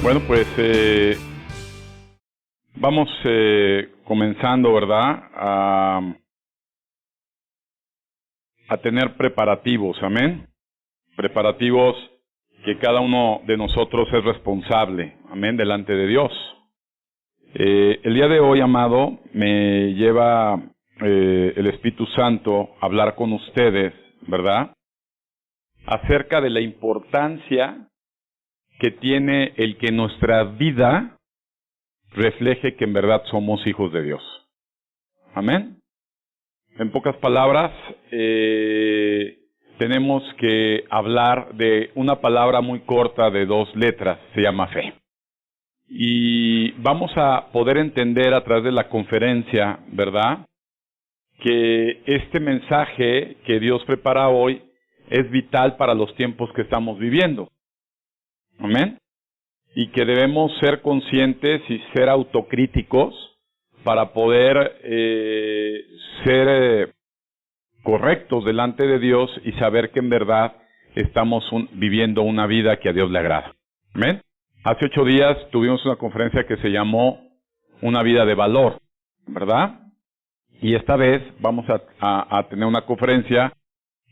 Bueno, pues vamos comenzando, ¿verdad? A tener preparativos, amén. Preparativos que cada uno de nosotros es responsable, amén, delante de Dios. El día de hoy, amado, me lleva el Espíritu Santo a hablar con ustedes, ¿verdad? Acerca de la importancia que tiene el que nuestra vida refleje que en verdad somos hijos de Dios. Amén. En pocas palabras, tenemos que hablar de una palabra muy corta de 2 letras, se llama fe. Y vamos a poder entender a través de la conferencia, ¿verdad?, que este mensaje que Dios prepara hoy es vital para los tiempos que estamos viviendo. Amén. Y que debemos ser conscientes y ser autocríticos para poder ser correctos delante de Dios y saber que en verdad estamos viviendo una vida que a Dios le agrada. Amén. Hace 8 días tuvimos una conferencia que se llamó Una vida de valor, ¿verdad? Y esta vez vamos a tener una conferencia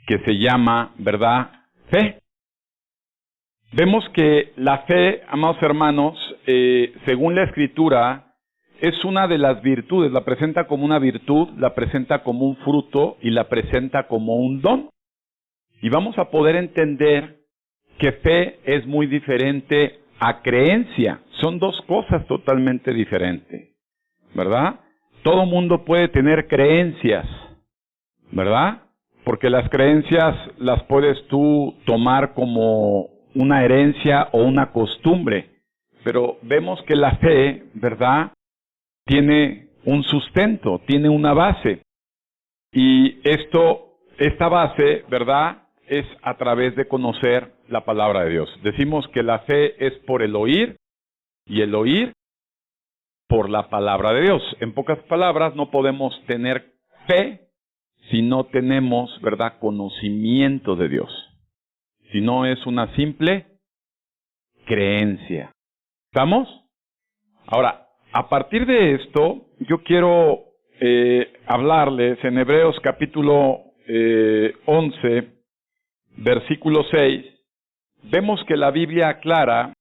que se llama, ¿verdad?, fe. Vemos que la fe, amados hermanos, según la Escritura, es una de las virtudes. La presenta como una virtud, la presenta como un fruto y la presenta como un don. Y vamos a poder entender que fe es muy diferente a creencia. Son 2 cosas totalmente diferentes, ¿verdad? Todo mundo puede tener creencias, ¿verdad? Porque las creencias las puedes tú tomar como una herencia o una costumbre, pero vemos que la fe, ¿verdad?, tiene un sustento, tiene una base, y esta base, ¿verdad?, es a través de conocer la palabra de Dios. Decimos que la fe es por el oír, y el oír por la palabra de Dios. En pocas palabras, no podemos tener fe si no tenemos, ¿verdad?, conocimiento de Dios. Si no es una simple creencia. ¿Estamos? Ahora, a partir de esto, yo quiero hablarles en Hebreos capítulo 11, versículo 6. Vemos que la Biblia aclara,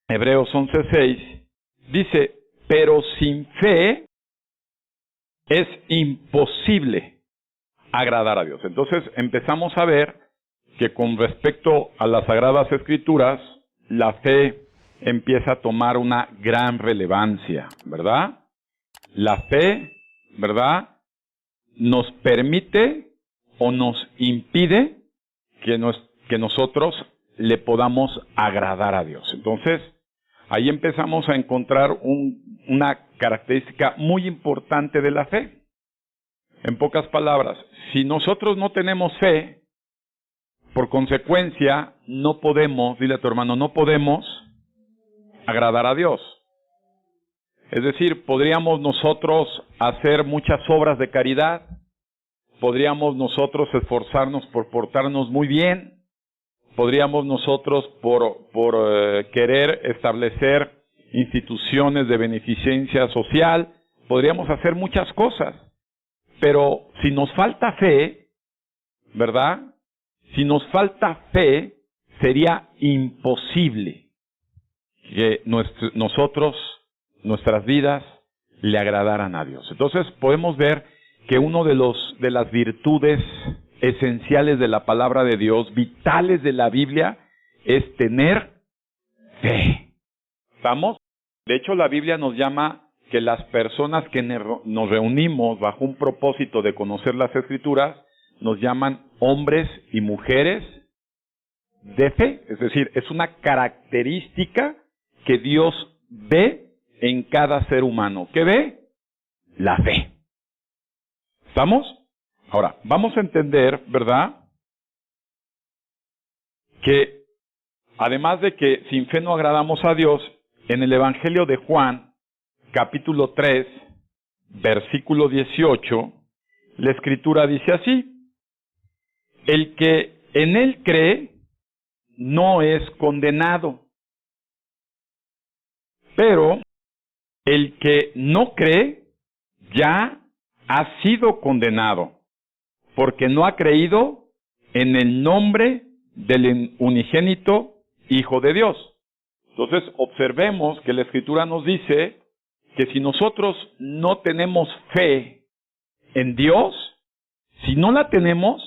Hebreos 11:6, dice, pero sin fe es imposible agradar a Dios. Entonces empezamos a ver que con respecto a las Sagradas Escrituras, la fe empieza a tomar una gran relevancia, ¿verdad? La fe, ¿verdad?, nos permite o nos impide que nosotros le podamos agradar a Dios. Entonces, ahí empezamos a encontrar una característica muy importante de la fe. En pocas palabras, si nosotros no tenemos fe, por consecuencia, no podemos, dile a tu hermano, no podemos agradar a Dios. Es decir, podríamos nosotros hacer muchas obras de caridad, podríamos nosotros esforzarnos por portarnos muy bien, podríamos nosotros por querer establecer instituciones de beneficencia social, podríamos hacer muchas cosas, pero si nos falta fe, ¿verdad?, si nos falta fe, sería imposible que nuestras vidas le agradaran a Dios. Entonces podemos ver que uno de las virtudes esenciales de la palabra de Dios, vitales de la Biblia, es tener fe. ¿Estamos? De hecho, la Biblia nos llama que las personas que nos reunimos bajo un propósito de conocer las Escrituras, nos llaman hombres y mujeres de fe. Es decir, es una característica que Dios ve en cada ser humano. ¿Qué ve? La fe. ¿Estamos? Ahora, vamos a entender, ¿verdad?, que además de que sin fe no agradamos a Dios, en el Evangelio de Juan, capítulo 3, versículo 18, la Escritura dice así: el que en él cree no es condenado, Pero el que no cree ya ha sido condenado, porque no ha creído en el nombre del unigénito Hijo de Dios. Entonces, observemos que la Escritura nos dice que si nosotros no tenemos fe en Dios, si no la tenemos,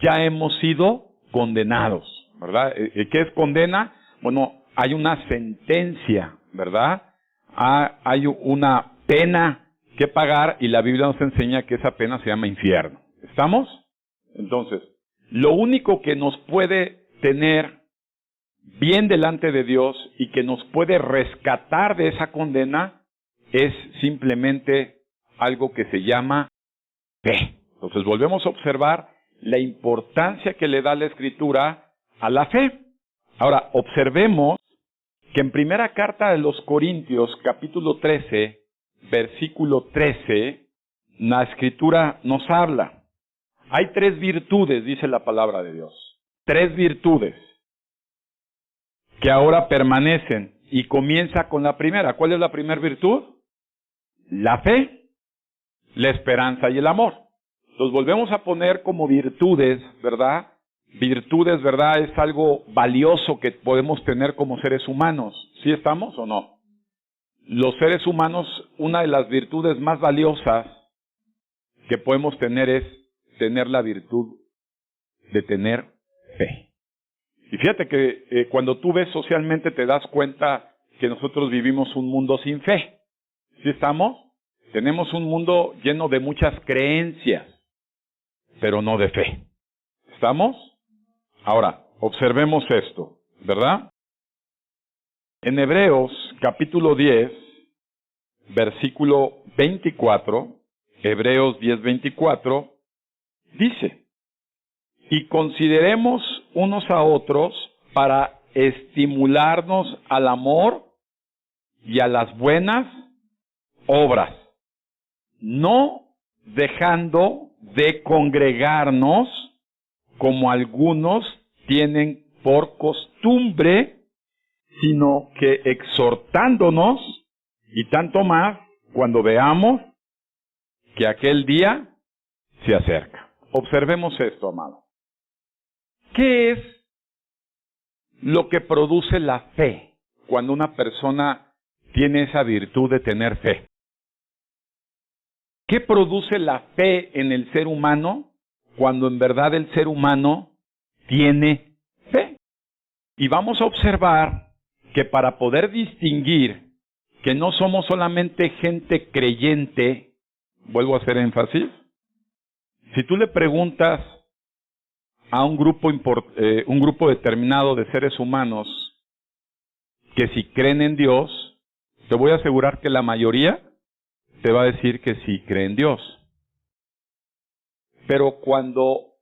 ya hemos sido condenados, ¿verdad? ¿Qué es condena? Bueno, hay una sentencia, ¿verdad? Hay una pena que pagar y la Biblia nos enseña que esa pena se llama infierno. ¿Estamos? Entonces, lo único que nos puede tener bien delante de Dios y que nos puede rescatar de esa condena es simplemente algo que se llama fe. Entonces volvemos a observar la importancia que le da la Escritura a la fe. Ahora, observemos que en primera carta de los Corintios, capítulo 13, versículo 13, la Escritura nos habla. Hay 3 virtudes, dice la palabra de Dios. 3 virtudes que ahora permanecen y comienza con la primera. ¿Cuál es la primera virtud? La fe, la esperanza y el amor. Los volvemos a poner como virtudes, ¿verdad? Virtudes, ¿verdad? Es algo valioso que podemos tener como seres humanos. ¿Sí estamos o no? Los seres humanos, una de las virtudes más valiosas que podemos tener es tener la virtud de tener fe. Y fíjate que cuando tú ves socialmente te das cuenta que nosotros vivimos un mundo sin fe. ¿Sí estamos? Tenemos un mundo lleno de muchas creencias, pero no de fe. ¿Estamos? Ahora, observemos esto, ¿verdad? En Hebreos capítulo 10, versículo 24, Hebreos 10, 24, dice: y consideremos unos a otros para estimularnos al amor y a las buenas obras, no dejando de congregarnos como algunos tienen por costumbre, sino que exhortándonos, y tanto más cuando veamos que aquel día se acerca. Observemos esto, amado. ¿Qué es lo que produce la fe cuando una persona tiene esa virtud de tener fe? ¿Qué produce la fe en el ser humano cuando en verdad el ser humano tiene fe? Y vamos a observar que para poder distinguir que no somos solamente gente creyente, vuelvo a hacer énfasis, si tú le preguntas a un grupo determinado de seres humanos que si creen en Dios, te voy a asegurar que la mayoría te va a decir que sí cree en Dios. Pero cuando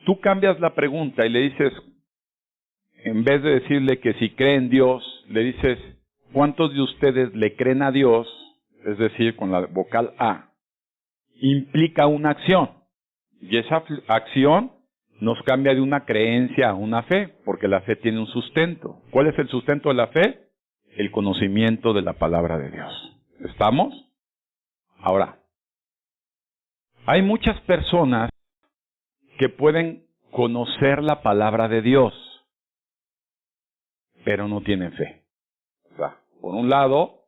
tú cambias la pregunta y le dices, en vez de decirle que si cree en Dios, le dices, ¿cuántos de ustedes le creen a Dios? Es decir, con la vocal A, implica una acción. Y esa acción nos cambia de una creencia a una fe, porque la fe tiene un sustento. ¿Cuál es el sustento de la fe? El conocimiento de la palabra de Dios. ¿Estamos? Ahora, hay muchas personas que pueden conocer la palabra de Dios, pero no tienen fe. O sea, por un lado,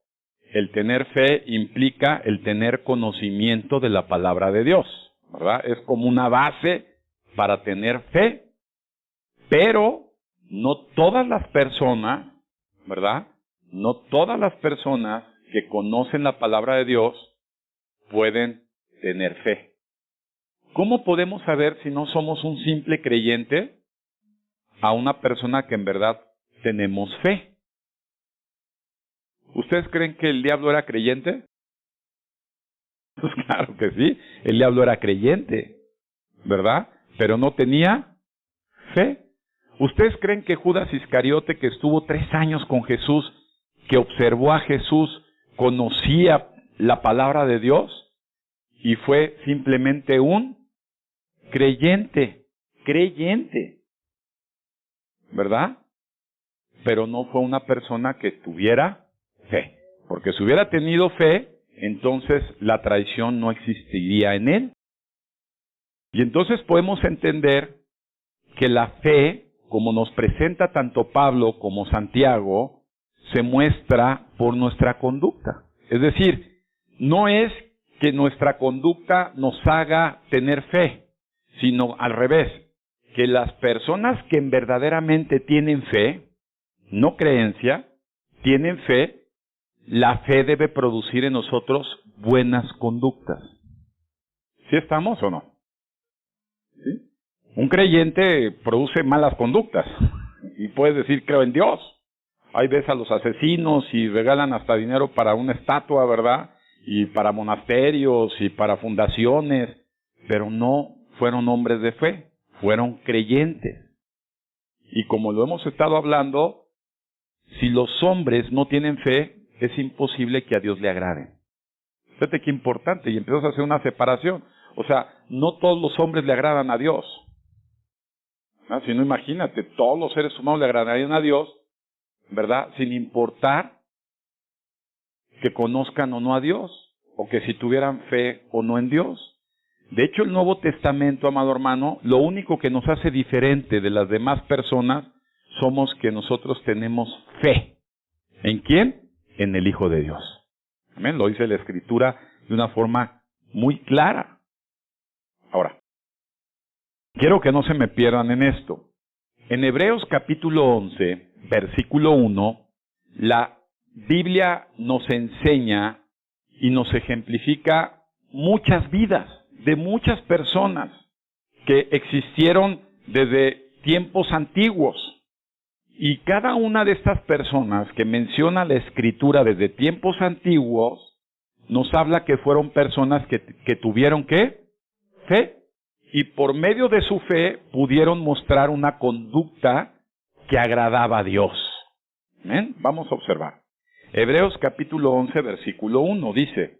el tener fe implica el tener conocimiento de la palabra de Dios, ¿verdad? Es como una base para tener fe, pero no todas las personas, ¿verdad? No todas las personas que conocen la palabra de Dios pueden tener fe. ¿Cómo podemos saber si no somos un simple creyente a una persona que en verdad tenemos fe? ¿Ustedes creen que el diablo era creyente? Pues claro que sí, el diablo era creyente, ¿verdad? Pero no tenía fe. ¿Ustedes creen que Judas Iscariote, que estuvo 3 años con Jesús, que observó a Jesús, conocía la palabra de Dios y fue simplemente un creyente, ¿verdad? Pero no fue una persona que tuviera fe. Porque si hubiera tenido fe, entonces la traición no existiría en él. Y entonces podemos entender que la fe, como nos presenta tanto Pablo como Santiago, se muestra por nuestra conducta. Es decir, no es que nuestra conducta nos haga tener fe, sino al revés, que las personas que verdaderamente tienen fe, no creencia, tienen fe, la fe debe producir en nosotros buenas conductas. ¿Sí estamos o no? ¿Sí? Un creyente produce malas conductas y puedes decir creo en Dios. Ahí ves a los asesinos y regalan hasta dinero para una estatua, ¿verdad? Y para monasterios y para fundaciones, pero no fueron hombres de fe, fueron creyentes. Y como lo hemos estado hablando, si los hombres no tienen fe, es imposible que a Dios le agraden. Fíjate qué importante, y empiezas a hacer una separación. O sea, no todos los hombres le agradan a Dios. ¿No? Si no, imagínate, todos los seres humanos le agradarían a Dios, ¿verdad? Sin importar que conozcan o no a Dios, o que si tuvieran fe o no en Dios. De hecho, el Nuevo Testamento, amado hermano, lo único que nos hace diferente de las demás personas somos que nosotros tenemos fe. ¿En quién? En el Hijo de Dios. Amén. Lo dice la Escritura de una forma muy clara. Ahora, quiero que no se me pierdan en esto. En Hebreos capítulo 11, versículo 1, la Biblia nos enseña y nos ejemplifica muchas vidas de muchas personas que existieron desde tiempos antiguos. Y cada una de estas personas que menciona la Escritura desde tiempos antiguos, nos habla que fueron personas que tuvieron ¿qué? Fe. Y por medio de su fe pudieron mostrar una conducta que agradaba a Dios. ¿Ven? Vamos a observar. Hebreos capítulo 11, versículo 1 dice,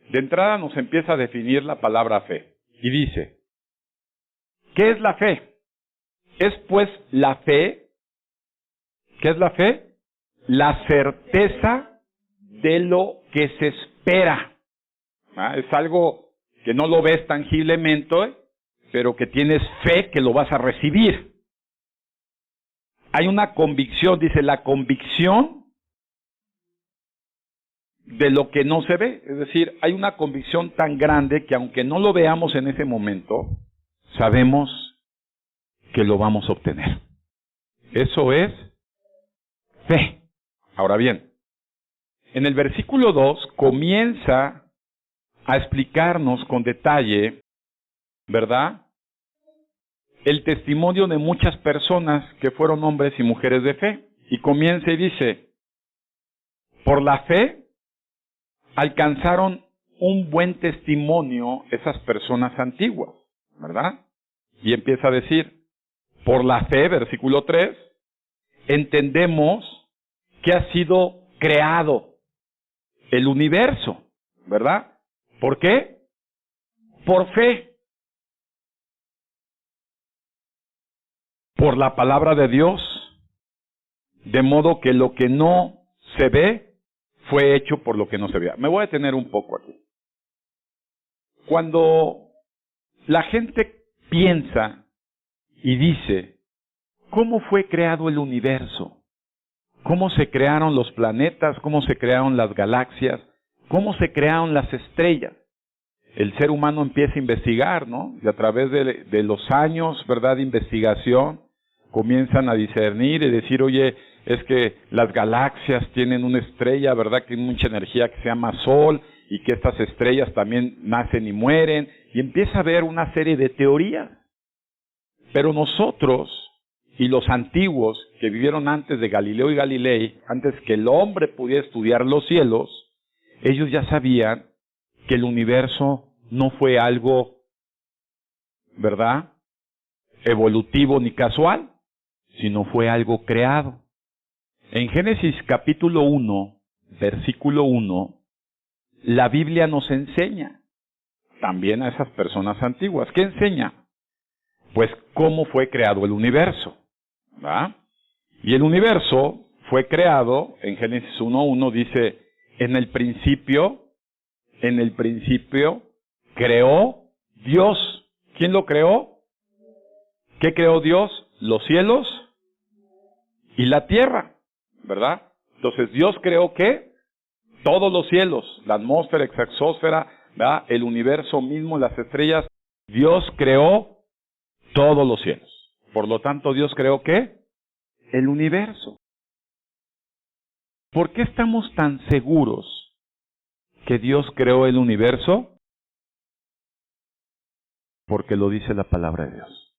de entrada nos empieza a definir la palabra fe. Y dice, ¿qué es la fe? Es pues la fe, ¿qué es la fe? La certeza de lo que se espera. ¿Ah? Es algo que no lo ves tangiblemente, pero que tienes fe que lo vas a recibir. Hay una convicción, dice la convicción de lo que no se ve. Es decir, hay una convicción tan grande que aunque no lo veamos en ese momento, sabemos que lo vamos a obtener. Eso es fe. Ahora bien, en el versículo 2 comienza a explicarnos con detalle, ¿verdad?, el testimonio de muchas personas que fueron hombres y mujeres de fe. Y comienza y dice, por la fe alcanzaron un buen testimonio esas personas antiguas, ¿verdad? Y empieza a decir, por la fe, versículo 3, entendemos que ha sido creado el universo, ¿verdad? ¿Por qué? Por fe. Por la palabra de Dios, de modo que lo que no se ve fue hecho por lo que no se veía. Me voy a detener un poco aquí. Cuando la gente piensa y dice, ¿cómo fue creado el universo? ¿Cómo se crearon los planetas? ¿Cómo se crearon las galaxias? ¿Cómo se crearon las estrellas? El ser humano empieza a investigar, ¿no? Y a través de los años, ¿verdad?, de investigación, comienzan a discernir y decir, oye, es que las galaxias tienen una estrella, ¿verdad?, que tiene mucha energía que se llama Sol, y que estas estrellas también nacen y mueren, y empieza a haber una serie de teorías. Pero nosotros, y los antiguos que vivieron antes de Galileo y Galilei, antes que el hombre pudiera estudiar los cielos, ellos ya sabían que el universo no fue algo, ¿verdad?, evolutivo ni casual, sino fue algo creado. En Génesis capítulo 1, versículo 1, la Biblia nos enseña también a esas personas antiguas. ¿Qué enseña? Pues cómo fue creado el universo, ¿verdad? Y el universo fue creado, en Génesis 1:1 dice, en el principio creó Dios. ¿Quién lo creó? ¿Qué creó Dios? Los cielos y la tierra, ¿verdad? Entonces, Dios creó ¿qué? Todos los cielos, la atmósfera, exosfera, ¿verdad? El universo mismo, las estrellas. Dios creó todos los cielos. Por lo tanto, Dios creó ¿qué? El universo. ¿Por qué estamos tan seguros que Dios creó el universo? Porque lo dice la palabra de Dios.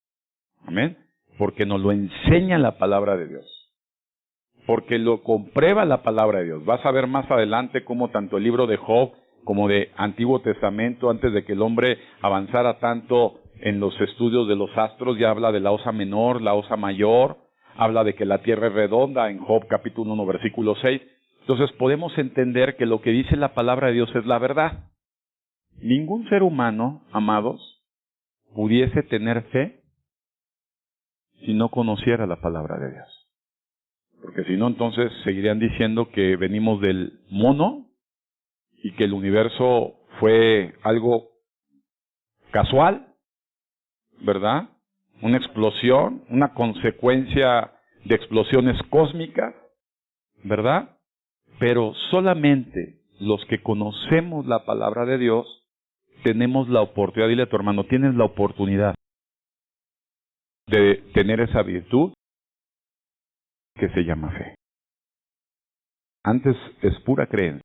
Amén. Porque nos lo enseña la palabra de Dios. Porque lo comprueba la palabra de Dios. Vas a ver más adelante cómo tanto el libro de Job como de Antiguo Testamento, antes de que el hombre avanzara tanto en los estudios de los astros, ya habla de la osa menor, la osa mayor, habla de que la tierra es redonda en Job capítulo 1, versículo 6. Entonces podemos entender que lo que dice la palabra de Dios es la verdad. Ningún ser humano, amados, pudiese tener fe si no conociera la palabra de Dios. Porque si no, entonces seguirían diciendo que venimos del mono y que el universo fue algo casual, ¿verdad? Una explosión, una consecuencia de explosiones cósmicas, ¿verdad? Pero solamente los que conocemos la palabra de Dios tenemos la oportunidad, dile a tu hermano, tienes la oportunidad de tener esa virtud que se llama fe. Antes es pura creencia.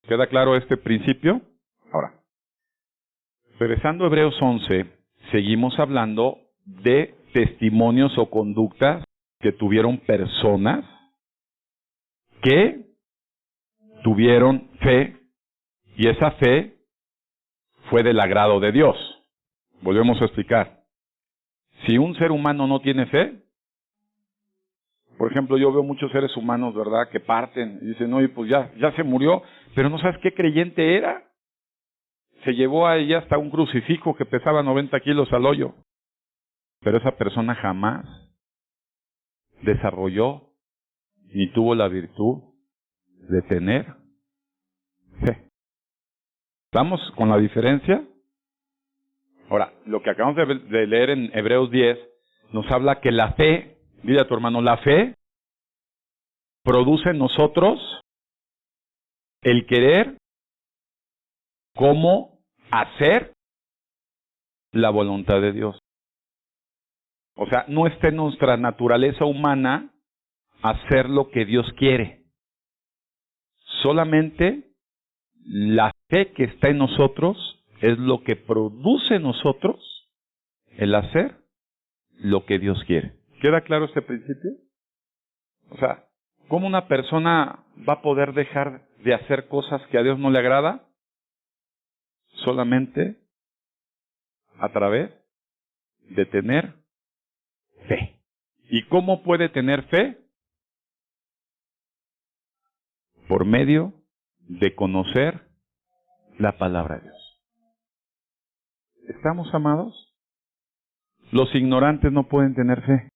¿Queda claro este principio? Ahora, regresando a Hebreos 11, seguimos hablando de testimonios o conductas que tuvieron personas que tuvieron fe, y esa fe fue del agrado de Dios. Volvemos a explicar. Si un ser humano no tiene fe, por ejemplo, yo veo muchos seres humanos, ¿verdad?, que parten y dicen, oye, pues ya se murió, pero no sabes qué creyente era. Se llevó a ella hasta un crucifijo que pesaba 90 kilos al hoyo. Pero esa persona jamás desarrolló ni tuvo la virtud de tener fe. ¿Estamos con la diferencia? Ahora, lo que acabamos de leer en Hebreos 10 nos habla que la fe, dile a tu hermano, la fe produce en nosotros el querer como hacer la voluntad de Dios. O sea, no está en nuestra naturaleza humana hacer lo que Dios quiere. Solamente la fe que está en nosotros es lo que produce en nosotros el hacer lo que Dios quiere. ¿Queda claro este principio? O sea, ¿cómo una persona va a poder dejar de hacer cosas que a Dios no le agrada? Solamente a través de tener fe. ¿Y cómo puede tener fe? Por medio de conocer la palabra de Dios. ¿Estamos, amados? Los ignorantes no pueden tener fe.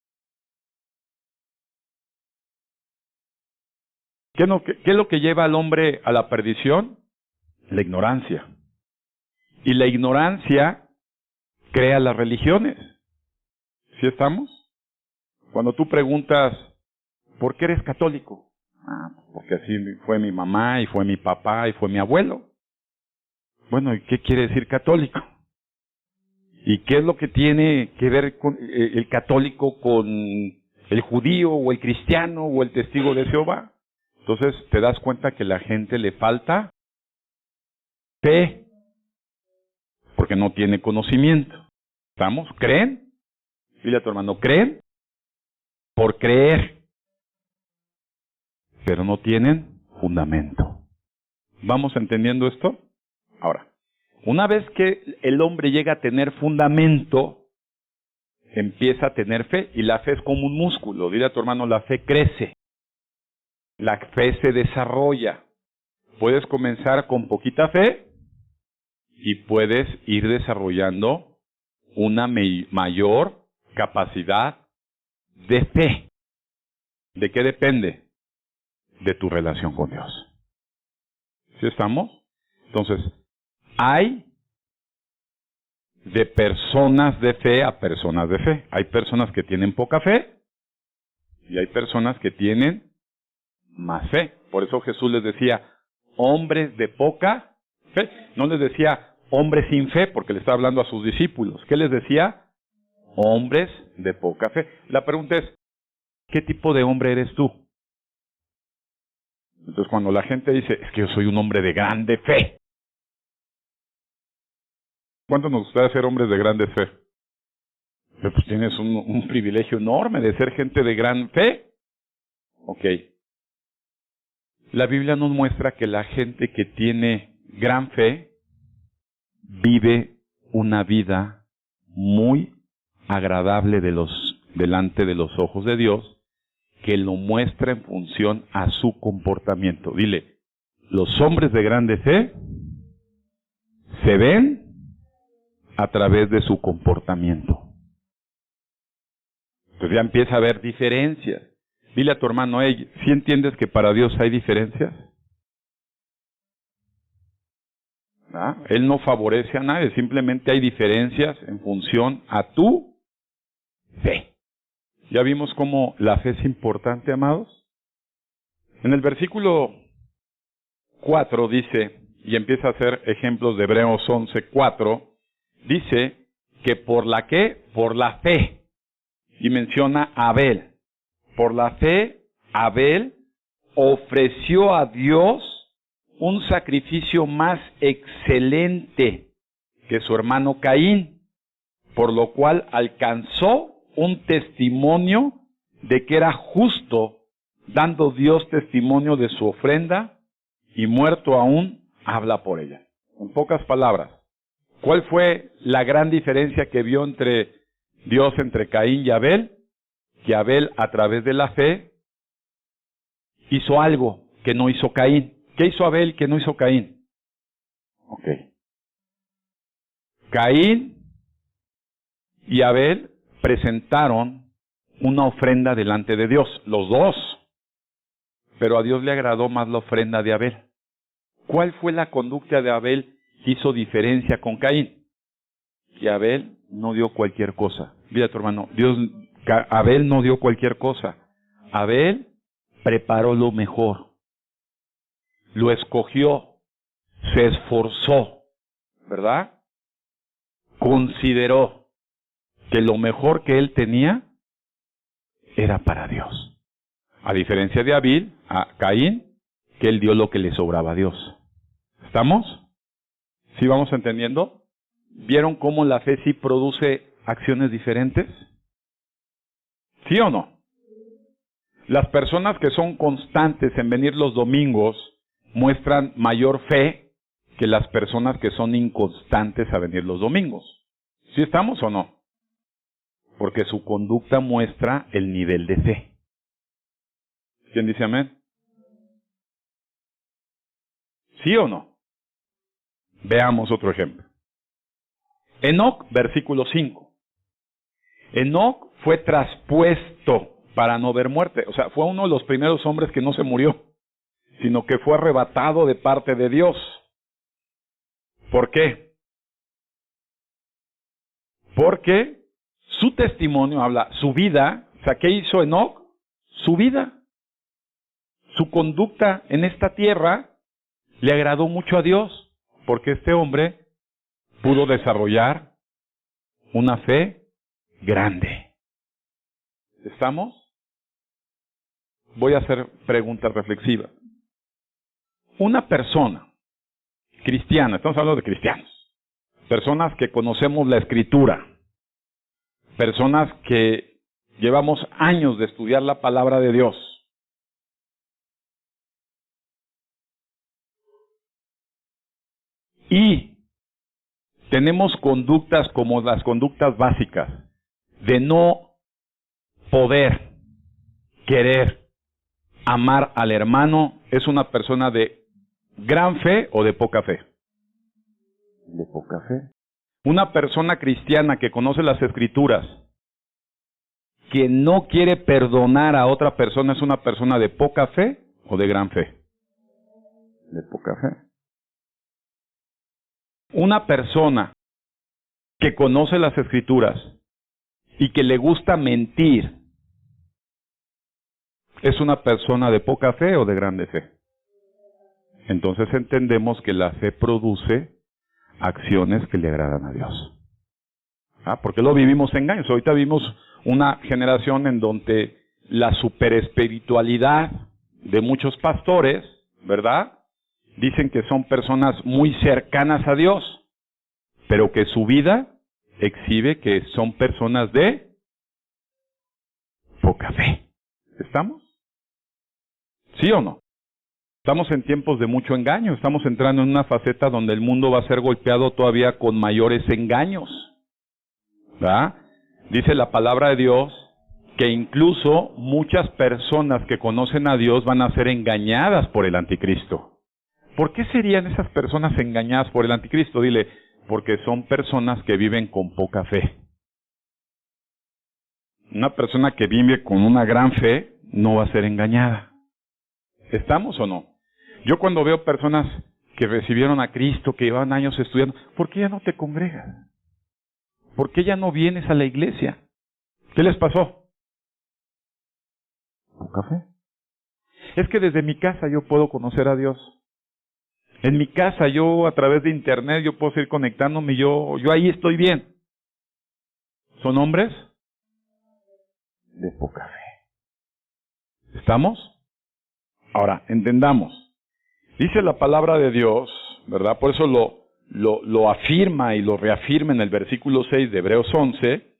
¿Qué es lo que lleva al hombre a la perdición? La ignorancia. Y la ignorancia crea las religiones. ¿Sí estamos? Cuando tú preguntas, ¿por qué eres católico? Porque así fue mi mamá, y fue mi papá, y fue mi abuelo. Bueno, ¿y qué quiere decir católico? ¿Y qué es lo que tiene que ver con el católico con el judío, o el cristiano, o el testigo de Jehová? Entonces te das cuenta que a la gente le falta fe, porque no tiene conocimiento. ¿Estamos? ¿Creen? Dile a tu hermano, ¿creen? Por creer, pero no tienen fundamento. ¿Vamos entendiendo esto? Ahora, una vez que el hombre llega a tener fundamento, empieza a tener fe, y la fe es como un músculo. Dile a tu hermano, la fe crece, la fe se desarrolla. Puedes comenzar con poquita fe y puedes ir desarrollando una mayor capacidad de fe. ¿De qué depende? De tu relación con Dios. ¿Sí estamos? Entonces, hay de personas de fe a personas de fe. Hay personas que tienen poca fe y hay personas que tienen más fe. Por eso Jesús les decía, hombres de poca fe. No les decía hombres sin fe, porque le estaba hablando a sus discípulos. ¿Qué les decía? Hombres de poca fe. La pregunta es, ¿qué tipo de hombre eres tú? Entonces cuando la gente dice, es que yo soy un hombre de grande fe. ¿Cuántos nos gustaría ser hombres de grande fe? Pues tienes un privilegio enorme de ser gente de gran fe. Ok. La Biblia nos muestra que la gente que tiene gran fe vive una vida muy agradable delante de los ojos de Dios, que lo muestra en función a su comportamiento. Dile, los hombres de grande fe se ven a través de su comportamiento. Entonces ya empieza a haber diferencias. Dile a tu hermano, hey, ¿sí entiendes que para Dios hay diferencias? ¿Ah? Él no favorece a nadie, simplemente hay diferencias en función a tu fe. ¿Ya vimos cómo la fe es importante, amados? En el versículo 4 dice, y empieza a hacer ejemplos de Hebreos 11:4, dice que por la ¿qué? Por la fe. Y menciona a Abel. Por la fe, Abel ofreció a Dios un sacrificio más excelente que su hermano Caín, por lo cual alcanzó un testimonio de que era justo, dando Dios testimonio de su ofrenda, y muerto aún, habla por ella. En pocas palabras, ¿cuál fue la gran diferencia que vio Dios entre Caín y Abel? Que Abel, a través de la fe, hizo algo que no hizo Caín. ¿Qué hizo Abel que no hizo Caín? Ok. Caín y Abel presentaron una ofrenda delante de Dios, los dos. Pero a Dios le agradó más la ofrenda de Abel. ¿Cuál fue la conducta de Abel que hizo diferencia con Caín? Que Abel no dio cualquier cosa. Mira tu hermano, Abel no dio cualquier cosa. Abel preparó lo mejor. Lo escogió. Se esforzó. ¿Verdad? Consideró que lo mejor que él tenía era para Dios. A diferencia de Abel, a Caín, que él dio lo que le sobraba a Dios. ¿Estamos? ¿Sí vamos entendiendo? ¿Vieron cómo la fe sí produce acciones diferentes? ¿Sí o no? Las personas que son constantes en venir los domingos muestran mayor fe que las personas que son inconstantes a venir los domingos. ¿Sí estamos o no? Porque su conducta muestra el nivel de fe. ¿Quién dice amén? ¿Sí o no? Veamos otro ejemplo. Enoc, versículo 5. Enoc fue traspuesto para no ver muerte. O sea, fue uno de los primeros hombres que no se murió, sino que fue arrebatado de parte de Dios. ¿Por qué? Porque su testimonio habla, su vida. O sea, ¿qué hizo Enoc? Su vida. Su conducta en esta tierra le agradó mucho a Dios, porque este hombre pudo desarrollar una fe grande. ¿Estamos? Voy a hacer preguntas reflexivas. Una persona cristiana, estamos hablando de cristianos, personas que conocemos la Escritura, personas que llevamos años de estudiar la palabra de Dios, y tenemos conductas como las conductas básicas de no poder querer amar al hermano. ¿Es una persona de gran fe o de poca fe? De poca fe. Una persona cristiana que conoce las Escrituras, que no quiere perdonar a otra persona es una persona de poca fe o de gran fe? De poca fe. Una persona que conoce las Escrituras y que le gusta mentir, ¿es una persona de poca fe o de grande fe? Entonces entendemos que la fe produce acciones que le agradan a Dios. Porque lo vivimos en engaños. Ahorita vimos una generación en donde la superespiritualidad de muchos pastores, ¿verdad? Dicen que son personas muy cercanas a Dios, pero que su vida exhibe que son personas de poca fe. ¿Estamos? ¿Sí o no? Estamos en tiempos de mucho engaño, estamos entrando en una faceta donde el mundo va a ser golpeado todavía con mayores engaños. ¿Verdad? Dice la palabra de Dios que incluso muchas personas que conocen a Dios van a ser engañadas por el anticristo. ¿Por qué serían esas personas engañadas por el anticristo? Dile, porque son personas que viven con poca fe. Una persona que vive con una gran fe no va a ser engañada. ¿Estamos o no? Yo cuando veo personas que recibieron a Cristo, que llevan años estudiando, ¿por qué ya no te congregas? ¿Por qué ya no vienes a la iglesia? ¿Qué les pasó? Poca fe. Es que desde mi casa yo puedo conocer a Dios. En mi casa yo a través de internet yo puedo seguir conectándome, yo ahí estoy bien. ¿Son hombres? De poca fe. ¿Estamos? Ahora, entendamos. Dice la palabra de Dios, ¿verdad? Por eso lo afirma y lo reafirma en el versículo 6 de Hebreos 11,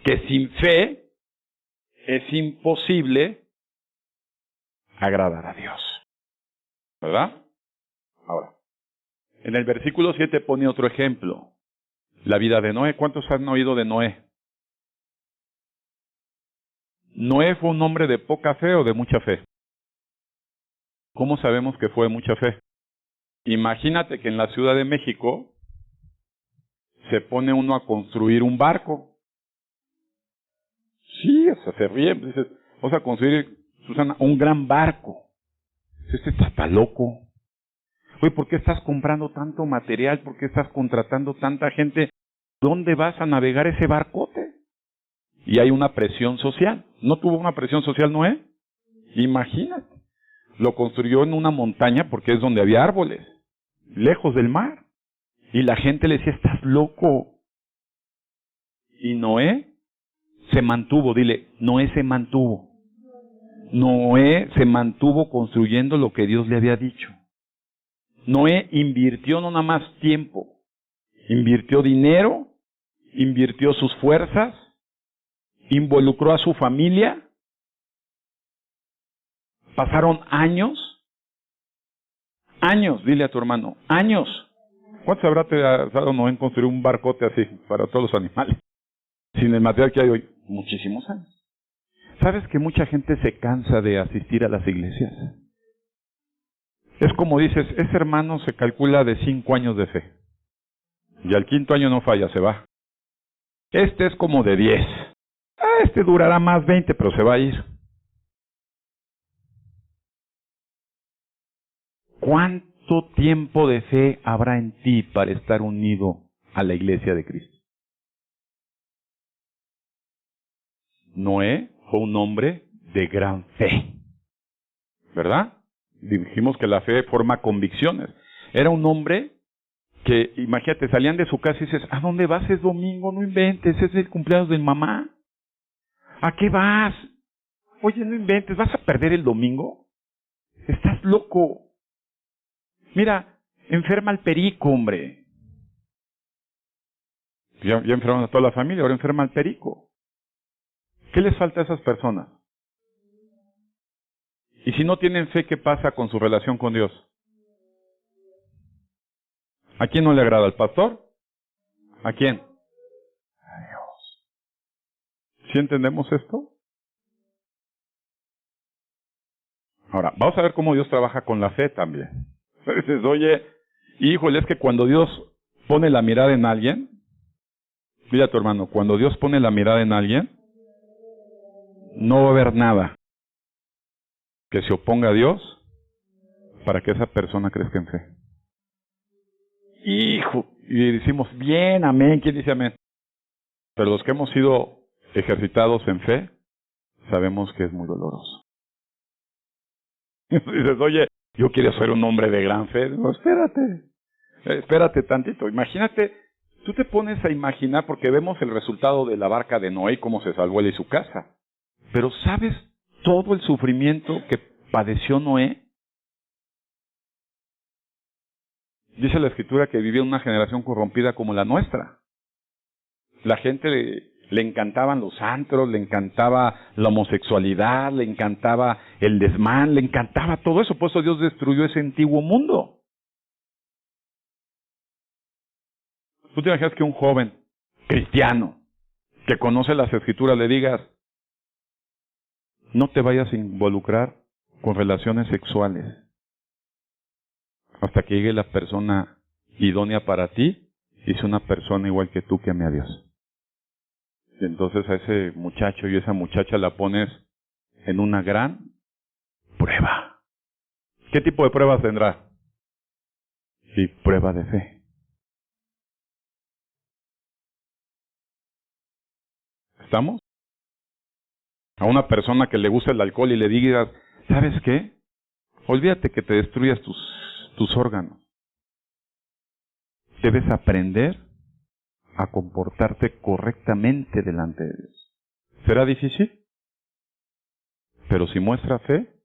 que sin fe es imposible agradar a Dios. ¿Verdad? Ahora, en el versículo 7 pone otro ejemplo. La vida de Noé. ¿Cuántos han oído de Noé? ¿Noé fue un hombre de poca fe o de mucha fe? ¿Cómo sabemos que fue de mucha fe? Imagínate que en la Ciudad de México se pone uno a construir un barco. Sí, o sea, se ríe. Dices, vamos a construir, Susana, un gran barco. Este está loco. Oye, ¿por qué estás comprando tanto material? ¿Por qué estás contratando tanta gente? ¿Dónde vas a navegar ese barcote? Y hay una presión social. ¿No tuvo una presión social Noé? Imagínate. Lo construyó en una montaña porque es donde había árboles, lejos del mar. Y la gente le decía, estás loco. Y Noé se mantuvo, dile, Noé se mantuvo. Noé se mantuvo construyendo lo que Dios le había dicho. Noé invirtió no nada más tiempo, invirtió dinero, invirtió sus fuerzas, involucró a su familia. Pasaron años, dile a tu hermano, años. ¿Cuántos habrá tardado Noé en construir un barcote así para todos los animales? Sin el material que hay hoy, muchísimos años. ¿Sabes que mucha gente se cansa de asistir a las iglesias? Es como dices, ese hermano se calcula de 5 años de fe. Y al 5.º año no falla, se va. Este es como de 10. Este durará más 20, pero se va a ir. ¿Cuánto tiempo de fe habrá en ti para estar unido a la iglesia de Cristo? Noé fue un hombre de gran fe, ¿verdad? Dijimos que la fe forma convicciones. Era un hombre que, imagínate, salían de su casa y dices, ¿a dónde vas? Es domingo, no inventes, es el cumpleaños de mamá. ¿A qué vas? Oye, no inventes, ¿vas a perder el domingo? Estás loco. Mira, enferma al perico, hombre. Ya enfermaron a toda la familia, ahora enferma al perico. ¿Qué les falta a esas personas? Y si no tienen fe, ¿qué pasa con su relación con Dios? ¿A quién no le agrada? ¿Al pastor? ¿A quién? A Dios. ¿Sí entendemos esto? Ahora, vamos a ver cómo Dios trabaja con la fe también. Dices, oye, híjole, es que cuando Dios pone la mirada en alguien, mira a tu hermano, cuando Dios pone la mirada en alguien, no va a haber nada que se oponga a Dios para que esa persona crezca en fe. Hijo, y decimos, bien, amén, ¿quién dice amén? Pero los que hemos sido ejercitados en fe, sabemos que es muy doloroso. Dices, oye, yo quiero ser un hombre de gran fe. No, espérate tantito. Imagínate, tú te pones a imaginar, porque vemos el resultado de la barca de Noé y cómo se salvó él y su casa. Pero ¿sabes todo el sufrimiento que padeció Noé? Dice la Escritura que vivía en una generación corrompida como la nuestra. La gente le encantaban los antros, le encantaba la homosexualidad, le encantaba el desmán, le encantaba todo eso. Por eso Dios destruyó ese antiguo mundo. ¿Tú te imaginas que un joven cristiano que conoce las Escrituras le digas, no te vayas a involucrar con relaciones sexuales hasta que llegue la persona idónea para ti y sea una persona igual que tú que ame a Dios? Y entonces a ese muchacho y esa muchacha la pones en una gran prueba. ¿Qué tipo de pruebas tendrá? Sí, prueba de fe. ¿Estamos? A una persona que le gusta el alcohol y le digas, ¿sabes qué? Olvídate que te destruyas tus órganos. Debes aprender a comportarte correctamente delante de Dios. ¿Será difícil? Pero si muestra fe,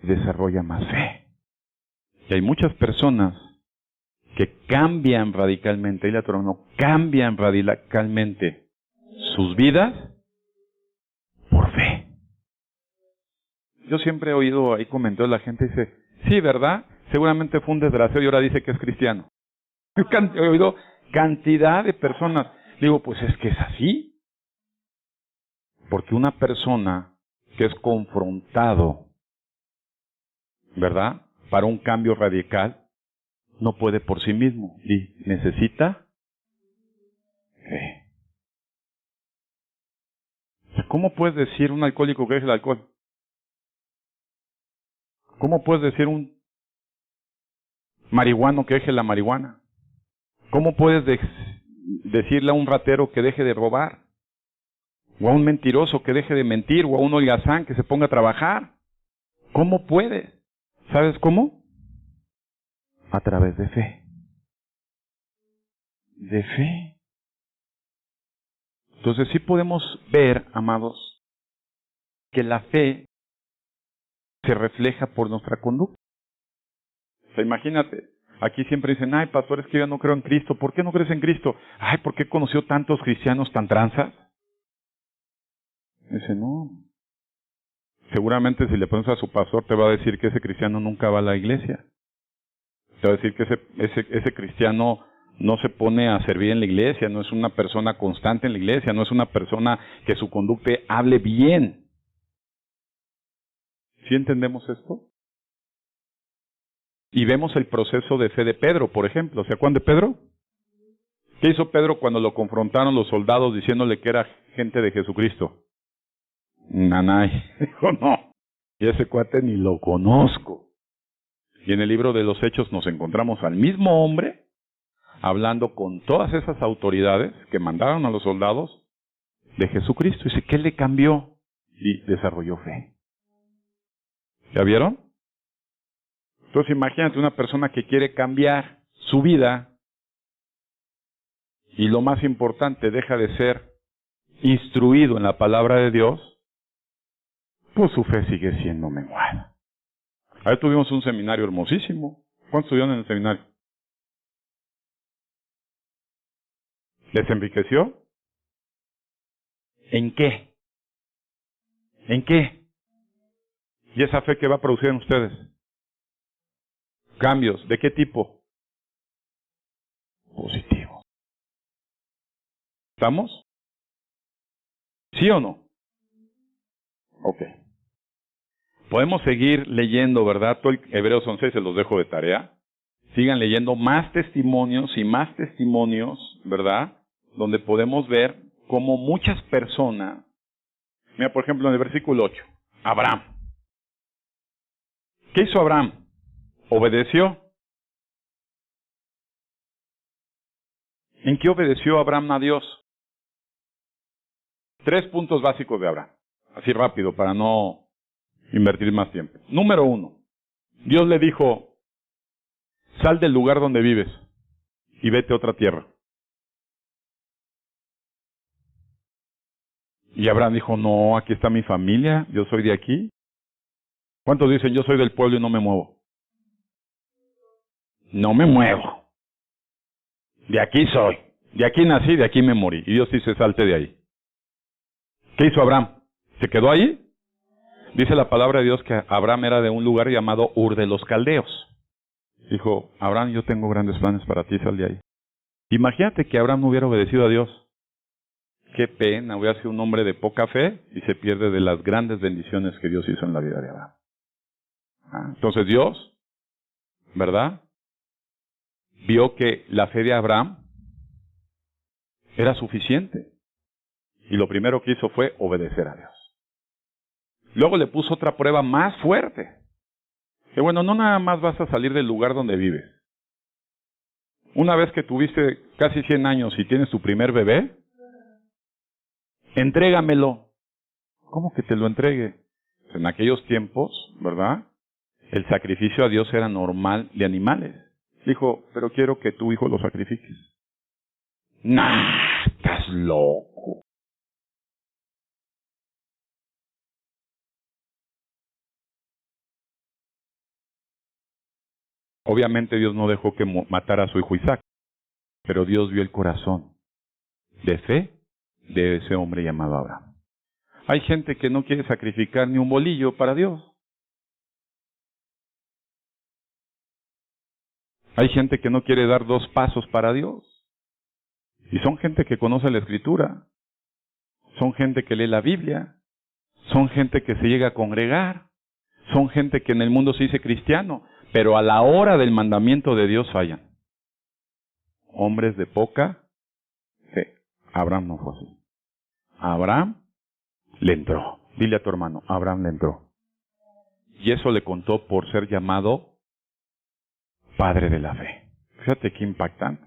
desarrolla más fe. Y hay muchas personas que cambian radicalmente, y la Torah no, cambian radicalmente sus vidas por fe. Yo siempre he oído, ahí comentó la gente, dice, sí, ¿verdad? Seguramente fue un desgraciado y ahora dice que es cristiano. He oído cantidad de personas. Digo, pues es que es así. Porque una persona que es confrontado, ¿verdad?, para un cambio radical, no puede por sí mismo y necesita fe. ¿Cómo puedes decir un alcohólico que es el alcohol? ¿Cómo puedes decir un marihuano que deje la marihuana? ¿Cómo puedes decirle a un ratero que deje de robar? ¿O a un mentiroso que deje de mentir? ¿O a un holgazán que se ponga a trabajar? ¿Cómo puedes? ¿Sabes cómo? A través de fe. De fe. Entonces sí podemos ver, amados, que la fe se refleja por nuestra conducta. O sea, imagínate, aquí siempre dicen, ay, pastor, es que yo no creo en Cristo. ¿Por qué no crees en Cristo? Ay, ¿por qué conoció tantos cristianos tan tranzas? Dice, no. Seguramente si le preguntas a su pastor te va a decir que ese cristiano nunca va a la iglesia. Te va a decir que ese cristiano no se pone a servir en la iglesia, no es una persona constante en la iglesia, no es una persona que su conducta hable bien. ¿Sí entendemos esto? Y vemos el proceso de fe de Pedro, por ejemplo. ¿Se acuerdan de Pedro? ¿Qué hizo Pedro cuando lo confrontaron los soldados diciéndole que era gente de Jesucristo? Nanay, dijo no, y ese cuate ni lo conozco. Y en el libro de los Hechos nos encontramos al mismo hombre hablando con todas esas autoridades que mandaron a los soldados de Jesucristo. Dice, ¿qué le cambió? Y desarrolló fe. ¿Ya vieron? Entonces imagínate una persona que quiere cambiar su vida y lo más importante, deja de ser instruido en la palabra de Dios, pues su fe sigue siendo menguada. Ahí tuvimos un seminario hermosísimo. ¿Cuántos estuvieron en el seminario? ¿Les enriqueció? ¿En qué? ¿En qué? ¿Y esa fe que va a producir en ustedes? ¿Cambios? ¿De qué tipo? Positivos. ¿Estamos? ¿Sí o no? Ok. Podemos seguir leyendo, ¿verdad? Todo el Hebreos 11 se los dejo de tarea. Sigan leyendo más testimonios y más testimonios, ¿verdad? Donde podemos ver cómo muchas personas Mira, por ejemplo, en el versículo 8, Abraham. ¿Qué hizo Abraham? Obedeció. ¿En qué obedeció Abraham a Dios? 3 puntos básicos de Abraham. Así rápido, para no invertir más tiempo. Número 1. Dios le dijo, sal del lugar donde vives y vete a otra tierra. Y Abraham dijo, no, aquí está mi familia, yo soy de aquí. ¿Cuántos dicen, yo soy del pueblo y no me muevo? No me muevo. De aquí soy. De aquí nací, de aquí me morí. Y Dios dice, salte de ahí. ¿Qué hizo Abraham? ¿Se quedó ahí? Dice la palabra de Dios que Abraham era de un lugar llamado Ur de los Caldeos. Dijo, Abraham, yo tengo grandes planes para ti, sal de ahí. Imagínate que Abraham no hubiera obedecido a Dios. Qué pena, hubiera sido un hombre de poca fe y se pierde de las grandes bendiciones que Dios hizo en la vida de Abraham. Entonces Dios, ¿verdad? Vio que la fe de Abraham era suficiente. Y lo primero que hizo fue obedecer a Dios. Luego le puso otra prueba más fuerte. Que bueno, no nada más vas a salir del lugar donde vives. Una vez que tuviste casi 100 años y tienes tu primer bebé, entrégamelo. ¿Cómo que te lo entregue? Pues en aquellos tiempos, ¿verdad? El sacrificio a Dios era normal de animales. Dijo, pero quiero que tu hijo lo sacrifiques. Nah, estás loco. Obviamente Dios no dejó que matara a su hijo Isaac, pero Dios vio el corazón de fe de ese hombre llamado Abraham. Hay gente que no quiere sacrificar ni un bolillo para Dios. Hay gente que no quiere dar 2 pasos para Dios. Y son gente que conoce la Escritura. Son gente que lee la Biblia. Son gente que se llega a congregar. Son gente que en el mundo se dice cristiano. Pero a la hora del mandamiento de Dios fallan. Hombres de poca fe. Abraham no fue así. Abraham le entró. Dile a tu hermano, Abraham le entró. Y eso le contó por ser llamado padre de la fe. Fíjate qué impactante.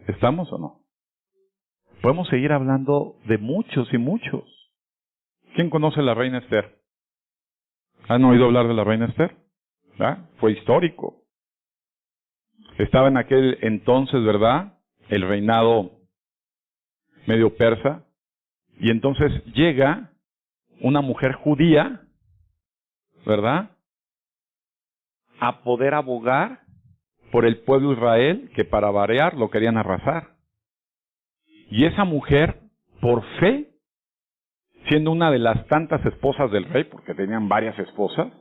¿Estamos o no? Podemos seguir hablando de muchos y muchos. ¿Quién conoce a la reina Esther? ¿Han oído hablar de la reina Esther? ¿Verdad? Fue histórico. Estaba en aquel entonces, ¿verdad? El reinado medio persa. Y entonces llega una mujer judía, ¿verdad? A poder abogar por el pueblo de Israel, que para variar lo querían arrasar. Y esa mujer, por fe, siendo una de las tantas esposas del rey, porque tenían varias esposas,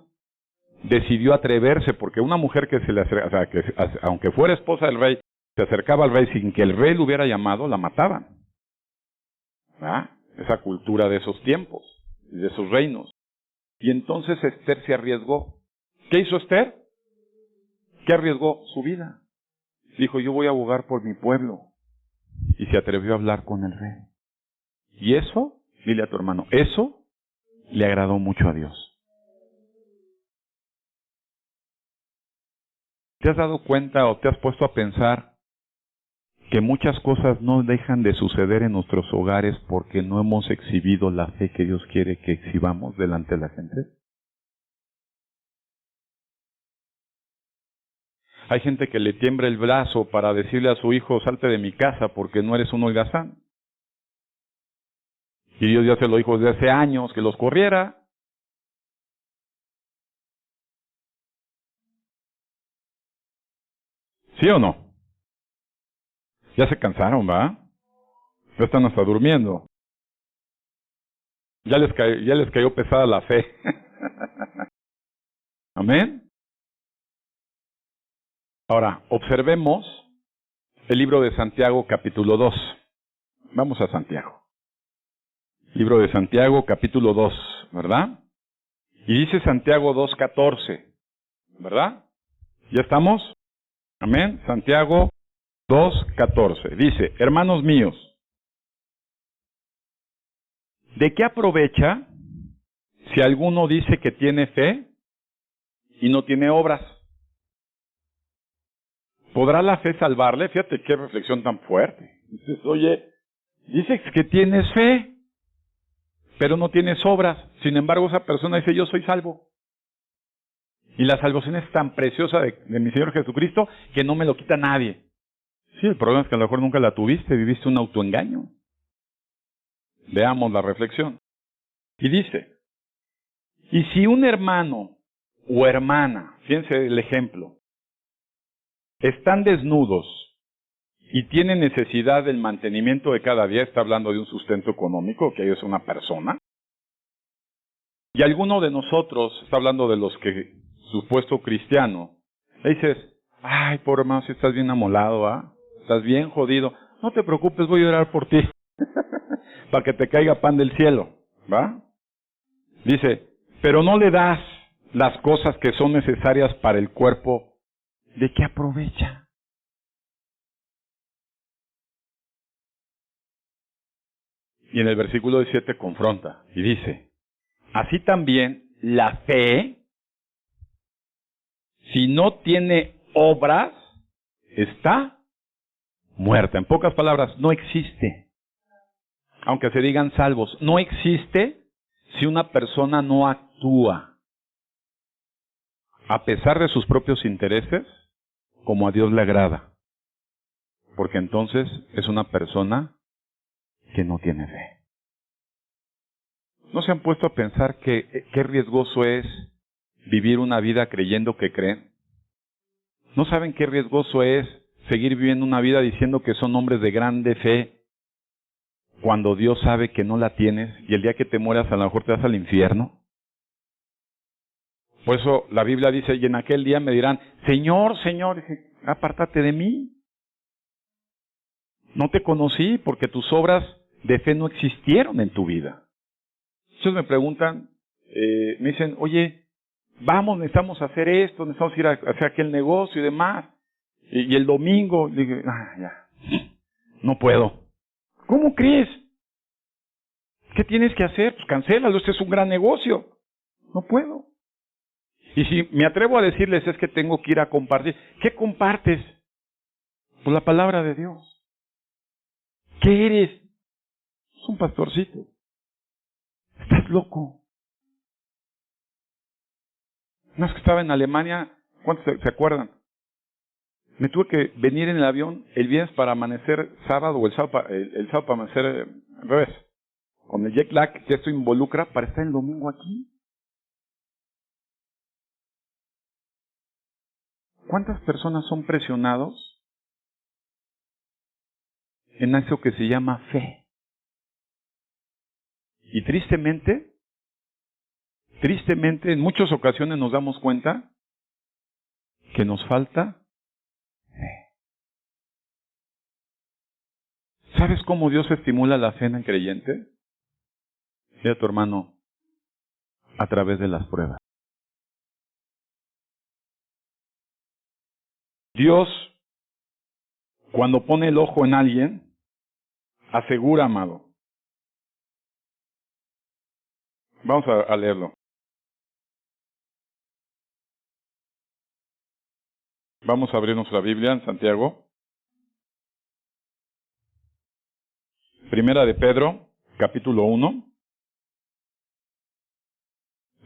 decidió atreverse, porque una mujer que se le acercaba, o sea, que aunque fuera esposa del rey, se acercaba al rey sin que el rey lo hubiera llamado, la mataban. ¿Verdad? Esa cultura de esos tiempos, de esos reinos. Y entonces Esther se arriesgó. ¿Qué hizo Esther? ¿Qué arriesgó? Su vida. Dijo, yo voy a abogar por mi pueblo. Y se atrevió a hablar con el rey. Y eso, dile a tu hermano, eso le agradó mucho a Dios. ¿Te has dado cuenta o te has puesto a pensar que muchas cosas no dejan de suceder en nuestros hogares porque no hemos exhibido la fe que Dios quiere que exhibamos delante de la gente? Hay gente que le tiembla el brazo para decirle a su hijo, salte de mi casa porque no eres un holgazán. Y Dios ya se lo dijo desde hace años, que los corriera. ¿Sí o no? Ya se cansaron, ¿va? Ya están hasta durmiendo. Ya les cayó pesada la fe. Amén. Ahora, observemos el libro de Santiago, capítulo 2. Vamos a Santiago. Libro de Santiago, capítulo 2, ¿verdad? Y dice Santiago 2:14, ¿verdad? ¿Ya estamos? Amén. Santiago 2:14. Dice, hermanos míos, ¿de qué aprovecha si alguno dice que tiene fe y no tiene obras? ¿Podrá la fe salvarle? Fíjate qué reflexión tan fuerte. Dices, oye, dices que tienes fe, pero no tienes obras. Sin embargo, esa persona dice, yo soy salvo. Y la salvación es tan preciosa de mi Señor Jesucristo que no me lo quita nadie. Sí, el problema es que a lo mejor nunca la tuviste, viviste un autoengaño. Veamos la reflexión. Y dice, y si un hermano o hermana, fíjense el ejemplo, están desnudos y tienen necesidad del mantenimiento de cada día, está hablando de un sustento económico, que es una persona, y alguno de nosotros, está hablando de los que, supuesto cristiano, le dices, ay, pobre hermano, si estás bien amolado, ¿ah? Estás bien jodido, no te preocupes, voy a orar por ti, para que te caiga pan del cielo, ¿va? Dice, pero no le das las cosas que son necesarias para el cuerpo, ¿de qué aprovecha? Y en el versículo 17 confronta y dice, así también la fe, si no tiene obras, está muerta. En pocas palabras, no existe. Aunque se digan salvos, no existe si una persona no actúa a pesar de sus propios intereses como a Dios le agrada. Porque entonces es una persona que no tiene fe. ¿No se han puesto a pensar qué riesgoso es vivir una vida creyendo que creen? ¿No saben qué riesgoso es seguir viviendo una vida diciendo que son hombres de grande fe cuando Dios sabe que no la tienes y el día que te mueras a lo mejor te vas al infierno? Por eso la Biblia dice, y en aquel día me dirán, Señor, Señor, apártate de mí. No te conocí porque tus obras de fe no existieron en tu vida. Muchos me preguntan, me dicen, oye, vamos, necesitamos hacer esto, necesitamos ir a hacer aquel negocio y demás. Y el domingo, digo, ya, no puedo. ¿Cómo crees? ¿Qué tienes que hacer? Pues cancélalo, este es un gran negocio. No puedo. Y si me atrevo a decirles es que tengo que ir a compartir, ¿qué compartes? Pues la palabra de Dios. ¿Qué eres? Es un pastorcito. Estás loco. Una vez que estaba en Alemania, ¿cuántos se acuerdan? Me tuve que venir en el avión el viernes para amanecer sábado o el sábado para amanecer al revés. Con el jet lag que esto involucra para estar el domingo aquí. ¿Cuántas personas son presionados en eso que se llama fe? Y tristemente, en muchas ocasiones nos damos cuenta que nos falta fe. ¿Sabes cómo Dios estimula la fe en el creyente? Dile a tu hermano, a través de las pruebas. Dios, cuando pone el ojo en alguien, asegura, amado. Vamos a leerlo. Vamos a abrir nuestra Biblia en Santiago. Primera de Pedro, capítulo 1,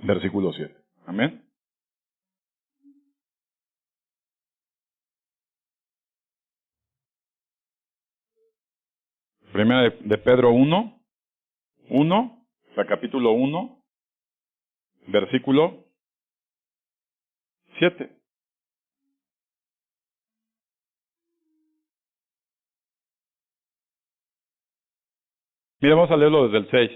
versículo 7. Amén. Primera de Pedro 1, capítulo 1, versículo 7. Mira, vamos a leerlo desde el 6.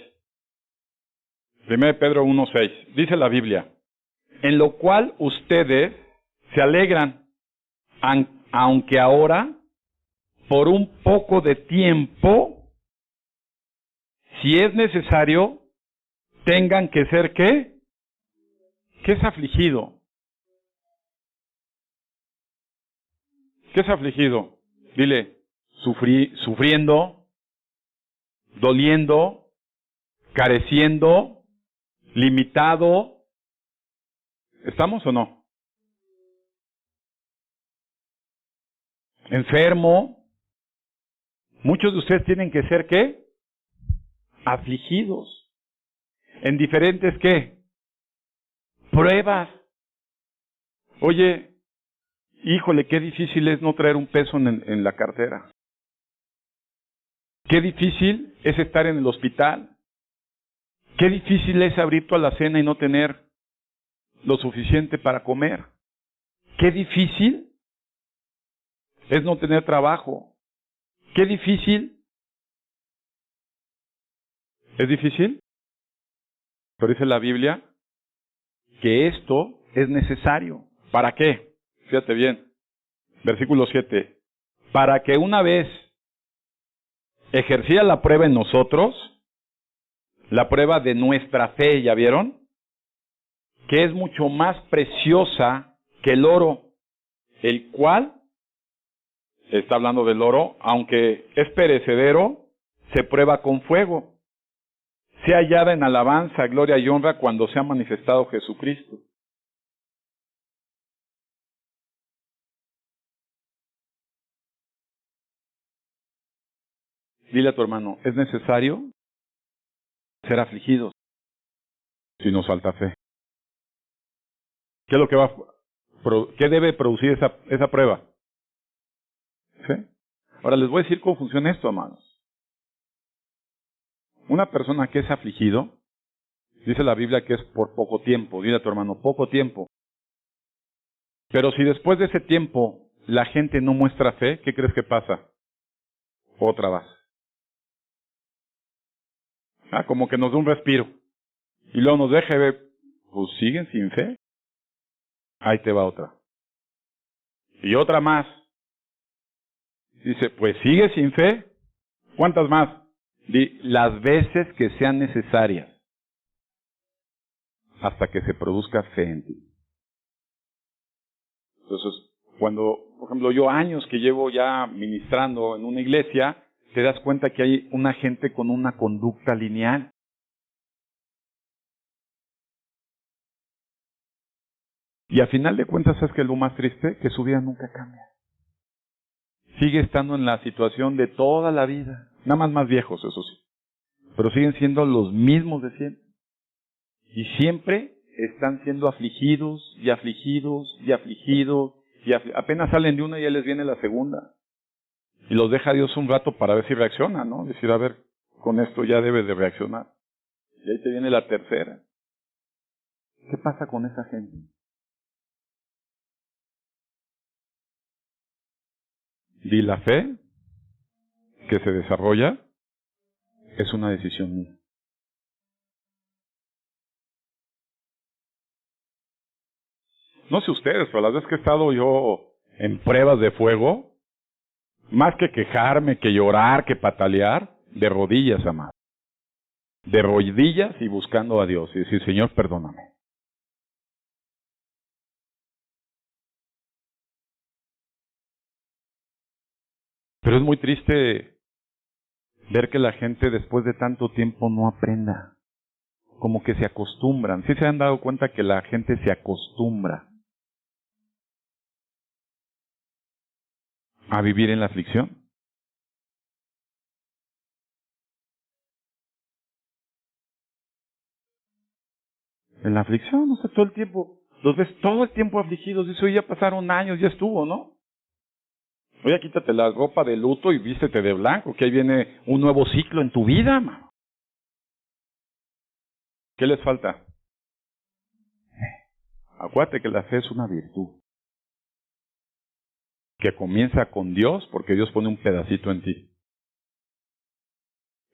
Primera de Pedro 1, 6. Dice la Biblia, en lo cual ustedes se alegran, aunque ahora, por un poco de tiempo, si es necesario, tengan que ser ¿qué? ¿Qué es afligido? ¿Qué es afligido? Dile, sufriendo, doliendo, careciendo, limitado. ¿Estamos o no? Enfermo. Muchos de ustedes tienen que ser, ¿qué? Afligidos. En diferentes, ¿qué? Pruebas. Oye, híjole, qué difícil es no traer un peso en la cartera. Qué difícil es estar en el hospital. Qué difícil es abrir tu alacena y no tener lo suficiente para comer. Qué difícil es no tener trabajo. Qué difícil. ¿Es difícil? Pero dice la Biblia que esto es necesario. ¿Para qué? Fíjate bien. Versículo 7. Para que una vez ejercida la prueba en nosotros, la prueba de nuestra fe, ¿ya vieron? Que es mucho más preciosa que el oro, el cual, está hablando del oro, aunque es perecedero, se prueba con fuego, sea hallada en alabanza, gloria y honra cuando sea manifestado Jesucristo. Dile a tu hermano, es necesario ser afligidos si nos falta fe. ¿Qué es lo que qué debe producir esa prueba? ¿Fe? Ahora les voy a decir cómo funciona esto, amados. Una persona que es afligido, dice la Biblia que es por poco tiempo. Dile a tu hermano, poco tiempo. Pero si después de ese tiempo la gente no muestra fe, ¿qué crees que pasa? Otra vez. Como que nos da un respiro. Y luego nos deja ver, pues siguen sin fe. Ahí te va otra. Y otra más. Dice, pues sigue sin fe. ¿Cuántas más? Las veces que sean necesarias. Hasta que se produzca fe en ti. Entonces, cuando, por ejemplo, yo años que llevo ya ministrando en una iglesia, te das cuenta que hay una gente con una conducta lineal. Y a final de cuentas, ¿sabes qué es lo más triste? Que su vida nunca cambia. Sigue estando en la situación de toda la vida. Nada más viejos, eso sí. Pero siguen siendo los mismos de siempre. Y siempre están siendo afligidos y afligidos y afligidos. Y apenas salen de una y ya les viene la segunda. Y los deja Dios un rato para ver si reacciona, ¿no? Decir, a ver, con esto ya debes de reaccionar. Y ahí te viene la tercera. ¿Qué pasa con esa gente? Y la fe que se desarrolla es una decisión mía. No sé ustedes, pero las veces que he estado yo en pruebas de fuego, más que quejarme, que llorar, que patalear, de rodillas, amado. De rodillas y buscando a Dios y decir, Señor, perdóname. Pero es muy triste ver que la gente después de tanto tiempo no aprenda. Como que se acostumbran. ¿Sí se han dado cuenta que la gente se acostumbra a vivir en la aflicción? En la aflicción, o sea, todo el tiempo. Los ves todo el tiempo afligidos. Dice, oye, ya pasaron años, ya estuvo, ¿no? Oye, quítate la ropa de luto y vístete de blanco, que ahí viene un nuevo ciclo en tu vida, mano. ¿Qué les falta? Acuérdate que la fe es una virtud. Que comienza con Dios, porque Dios pone un pedacito en ti.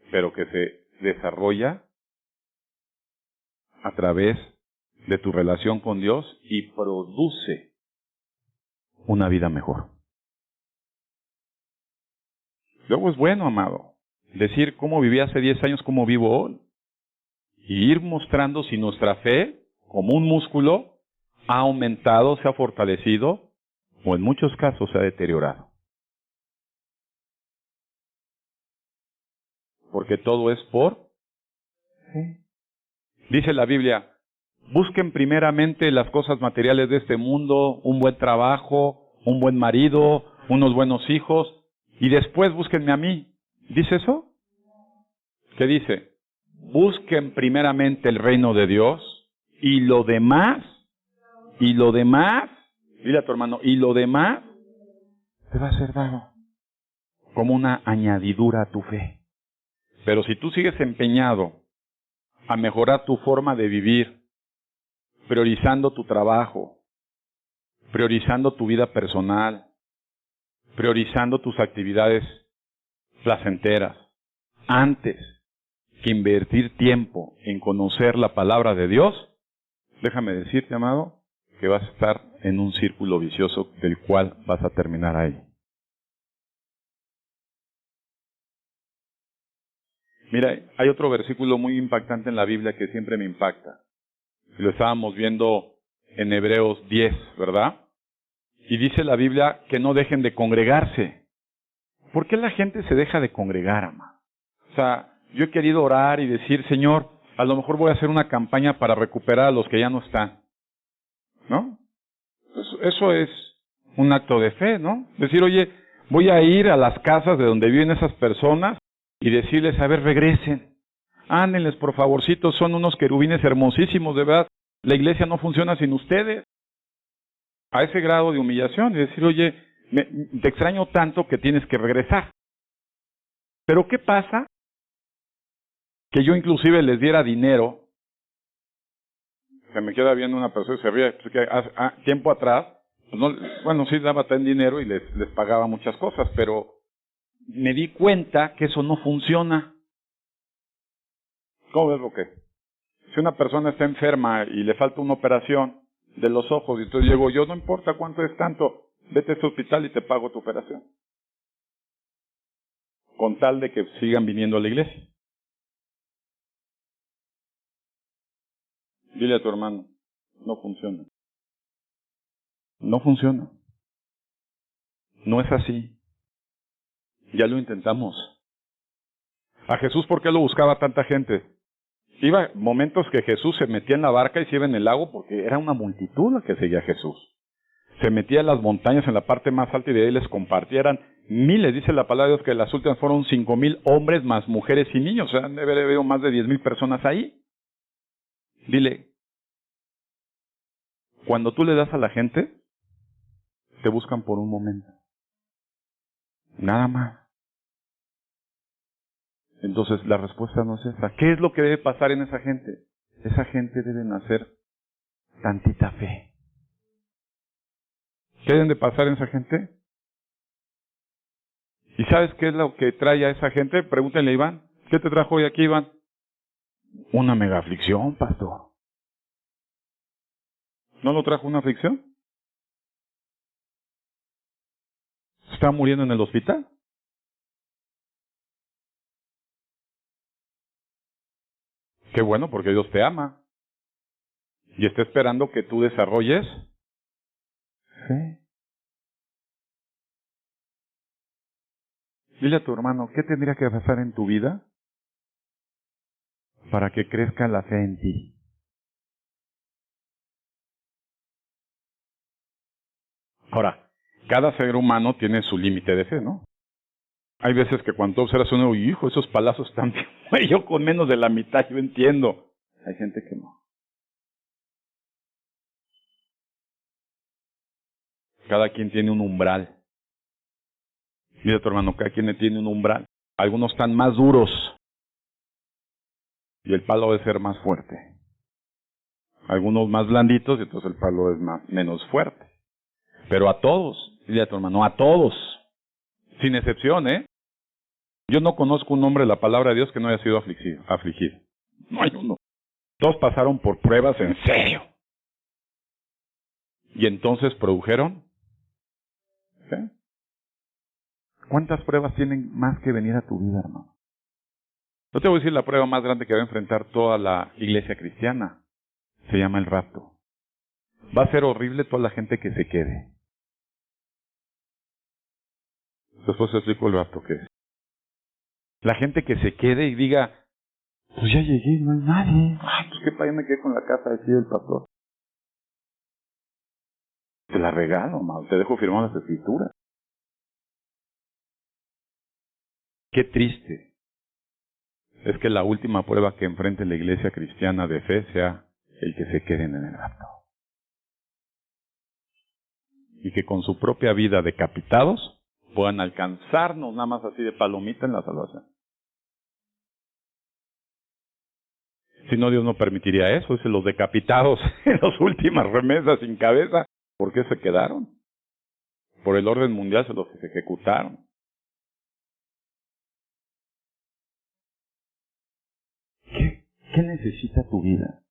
Pero que se desarrolla a través de tu relación con Dios y produce una vida mejor. Luego es bueno, amado, decir cómo viví hace 10 años, cómo vivo hoy. Y ir mostrando si nuestra fe, como un músculo, ha aumentado, se ha fortalecido, o en muchos casos se ha deteriorado. Porque todo es por Sí. Dice la Biblia, busquen primeramente las cosas materiales de este mundo, un buen trabajo, un buen marido, unos buenos hijos, y después búsquenme a mí. ¿Dice eso? ¿Qué dice? Busquen primeramente el reino de Dios, y lo demás, dile a tu hermano, y lo demás te va a ser dado como una añadidura a tu fe. Pero si tú sigues empeñado a mejorar tu forma de vivir, priorizando tu trabajo, priorizando tu vida personal, priorizando tus actividades placenteras, antes que invertir tiempo en conocer la palabra de Dios, déjame decirte, amado, que vas a estar en un círculo vicioso del cual vas a terminar ahí. Mira, hay otro versículo muy impactante en la Biblia que siempre me impacta. Lo estábamos viendo en Hebreos 10, ¿verdad? Y dice la Biblia que no dejen de congregarse. ¿Por qué la gente se deja de congregar, amado? O sea, yo he querido orar y decir, Señor, a lo mejor voy a hacer una campaña para recuperar a los que ya no están. ¿No? Eso es un acto de fe, ¿no? Decir, oye, voy a ir a las casas de donde viven esas personas y decirles, a ver, regresen. Ándenles, por favorcito, son unos querubines hermosísimos, de verdad. La iglesia no funciona sin ustedes. A ese grado de humillación y decir, oye, te extraño tanto que tienes que regresar. Pero ¿qué pasa? Que yo inclusive les diera dinero. Se me queda viendo una persona y se ríe, porque tiempo atrás, pues no, bueno, sí daba tan dinero y les pagaba muchas cosas, pero me di cuenta que eso no funciona. ¿Cómo ves lo que? Si una persona está enferma y le falta una operación de los ojos, y entonces llego yo, no importa cuánto es tanto, vete a este hospital y te pago tu operación. Con tal de que sigan viniendo a la iglesia. Dile a tu hermano, no funciona. No funciona. No es así. Ya lo intentamos. A Jesús, ¿por qué lo buscaba tanta gente? Iba momentos que Jesús se metía en la barca y se iba en el lago porque era una multitud la que seguía a Jesús. Se metía en las montañas en la parte más alta y de ahí les compartieran miles, dice la palabra de Dios, que las últimas fueron 5,000 hombres más mujeres y niños. O sea, debe haber habido más de 10,000 personas ahí. Dile, cuando tú le das a la gente, te buscan por un momento. Nada más. Entonces la respuesta no es esa. ¿Qué es lo que debe pasar en esa gente? Esa gente debe nacer tantita fe. ¿Qué deben de pasar en esa gente? ¿Y sabes qué es lo que trae a esa gente? Pregúntenle a Iván. ¿Qué te trajo hoy aquí, Iván? Una mega aflicción, pastor. ¿No lo trajo una aflicción? ¿Está muriendo en el hospital? Qué bueno, porque Dios te ama. Y está esperando que tú desarrolles fe. Dile a tu hermano, ¿qué tendría que pasar en tu vida para que crezca la fe en ti? Ahora, cada ser humano tiene su límite de fe, ¿no? Hay veces que cuando observas a uno, hijo, esos palazos están bien. Yo con menos de la mitad, yo entiendo. Hay gente que no. Cada quien tiene un umbral. Mira tu hermano, cada quien tiene un umbral. Algunos están más duros y el palo debe ser más fuerte. Algunos más blanditos y entonces el palo es menos fuerte. Pero a todos, dile a tu hermano, a todos, sin excepción, ¿eh? Yo no conozco un hombre de la palabra de Dios que no haya sido afligido. No hay uno. Todos pasaron por pruebas en serio. Y entonces produjeron. ¿Sí? ¿Cuántas pruebas tienen más que venir a tu vida, hermano? Yo te voy a decir la prueba más grande que va a enfrentar toda la iglesia cristiana. Se llama el rapto. Va a ser horrible toda la gente que se quede. Después te explico el rapto que es. La gente que se quede y diga, Pues ya llegué, no hay nadie. Ay, pues qué padre, me quedé con la casa aquí del pastor. Te la regalo, Mau, te dejo firmar las escrituras. Qué triste es que la última prueba que enfrente la iglesia cristiana de fe sea el que se queden en el rapto. Y que con su propia vida decapitados puedan alcanzarnos nada más así de palomita en la salvación. Si no, Dios no permitiría eso. Dice, los decapitados en las últimas remesas sin cabeza, ¿por qué se quedaron? Por el orden mundial se los ejecutaron. ¿Qué necesita tu vida?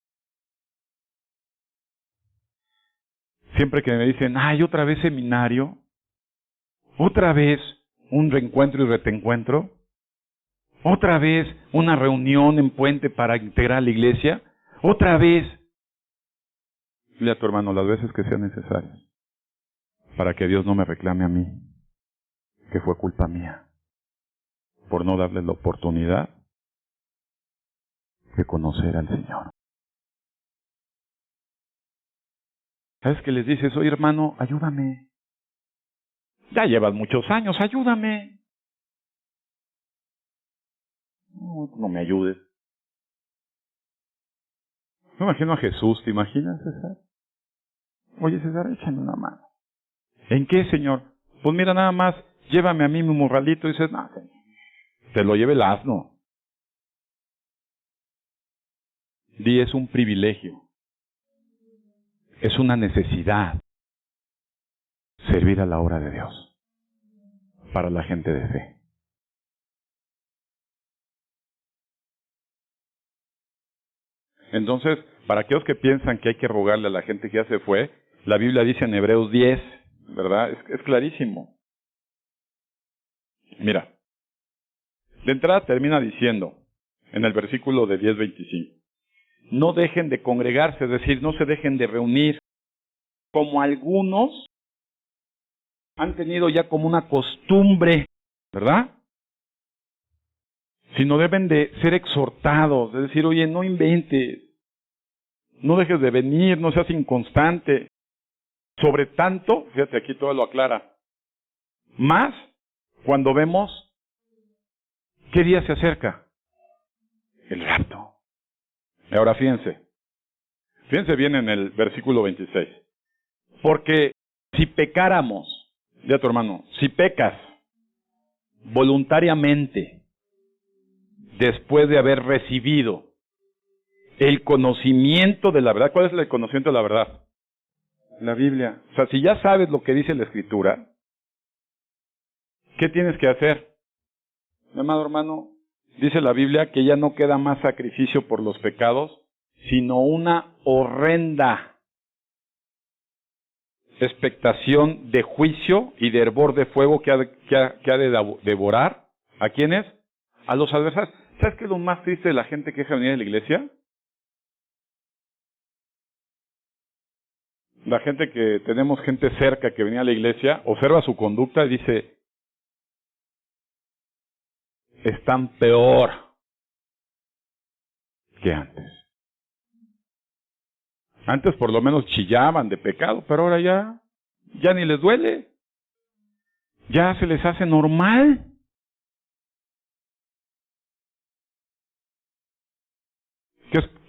Siempre que me dicen, ay, otra vez seminario, otra vez un reencuentro y reteencuentro, otra vez una reunión en Puente para integrar a la iglesia, otra vez. Dile a tu hermano las veces que sean necesarias, para que Dios no me reclame a mí, que fue culpa mía, por no darle la oportunidad de conocer al Señor. ¿Sabes qué les dices? Oye, hermano, ayúdame. Ya llevas muchos años, ayúdame. No me ayudes. Me imagino a Jesús, ¿te imaginas, César? Oye, César, échame una mano. ¿En qué, Señor? Pues mira, nada más, llévame a mí mi morralito. Y dices, no, Señor, te lo lleve el asno. Di, es un privilegio. Es una necesidad servir a la obra de Dios para la gente de fe. Entonces, para aquellos que piensan que hay que rogarle a la gente que ya se fue, la Biblia dice en Hebreos 10, ¿verdad? Es clarísimo. Mira, de entrada termina diciendo, en el versículo de 10:25, no dejen de congregarse, es decir, no se dejen de reunir, como algunos han tenido ya como una costumbre, ¿verdad? Sino deben de ser exhortados, es decir, oye, no inventes, no dejes de venir, no seas inconstante. Sobre tanto, fíjate, aquí todo lo aclara, más cuando vemos qué día se acerca, el rapto. Y ahora fíjense bien en el versículo 26, porque si pecáramos, di a tu hermano, si pecas voluntariamente, después de haber recibido el conocimiento de la verdad. ¿Cuál es el conocimiento de la verdad? La Biblia. O sea, si ya sabes lo que dice la Escritura, ¿qué tienes que hacer? Mi amado hermano, dice la Biblia que ya no queda más sacrificio por los pecados, sino una horrenda expectación de juicio y de hervor de fuego que ha de devorar. ¿A quiénes? A los adversarios. ¿Sabes qué es lo más triste de la gente que deja venir a la iglesia? La gente que tenemos gente cerca que venía a la iglesia, observa su conducta y dice, están peor que antes. Antes por lo menos chillaban de pecado, pero ahora ya ni les duele. Ya se les hace normal.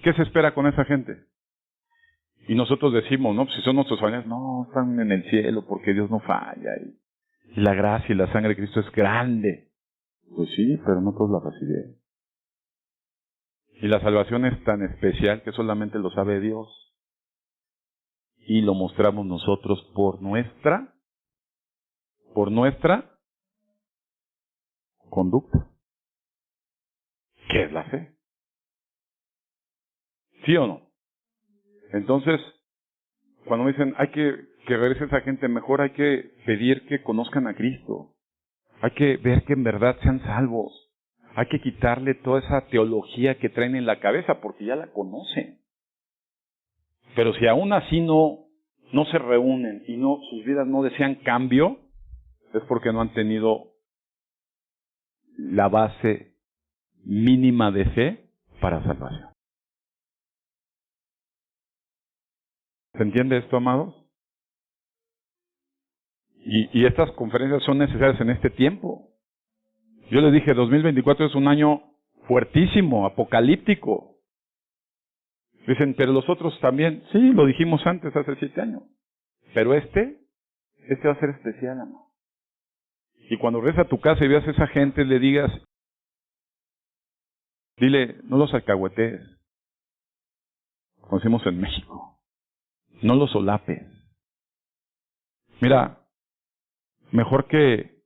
¿Qué se espera con esa gente? Y nosotros decimos, no, pues si son nuestros familiares, no, están en el cielo porque Dios no falla. Y la gracia y la sangre de Cristo es grande. Pues sí, pero no todos la recibieron. Y la salvación es tan especial que solamente lo sabe Dios. Y lo mostramos nosotros por nuestra conducta. ¿Qué es la fe? ¿Sí o no? Entonces, cuando me dicen hay que regrese esa gente, mejor hay que pedir que conozcan a Cristo. Hay que ver que en verdad sean salvos. Hay que quitarle toda esa teología que traen en la cabeza porque ya la conocen. Pero si aún así no se reúnen y sus vidas no desean cambio, es porque no han tenido la base mínima de fe para salvación. ¿Se entiende esto, amados? Y estas conferencias son necesarias en este tiempo. Yo les dije, 2024 es un año fuertísimo, apocalíptico. Dicen, pero los otros también. Sí, lo dijimos antes, hace 7 años. Pero este va a ser especial, amado. Y cuando regreses a tu casa y veas a esa gente, le digas, dile, no los alcahuetees, como decimos en México. No los solapes. Mira, mejor que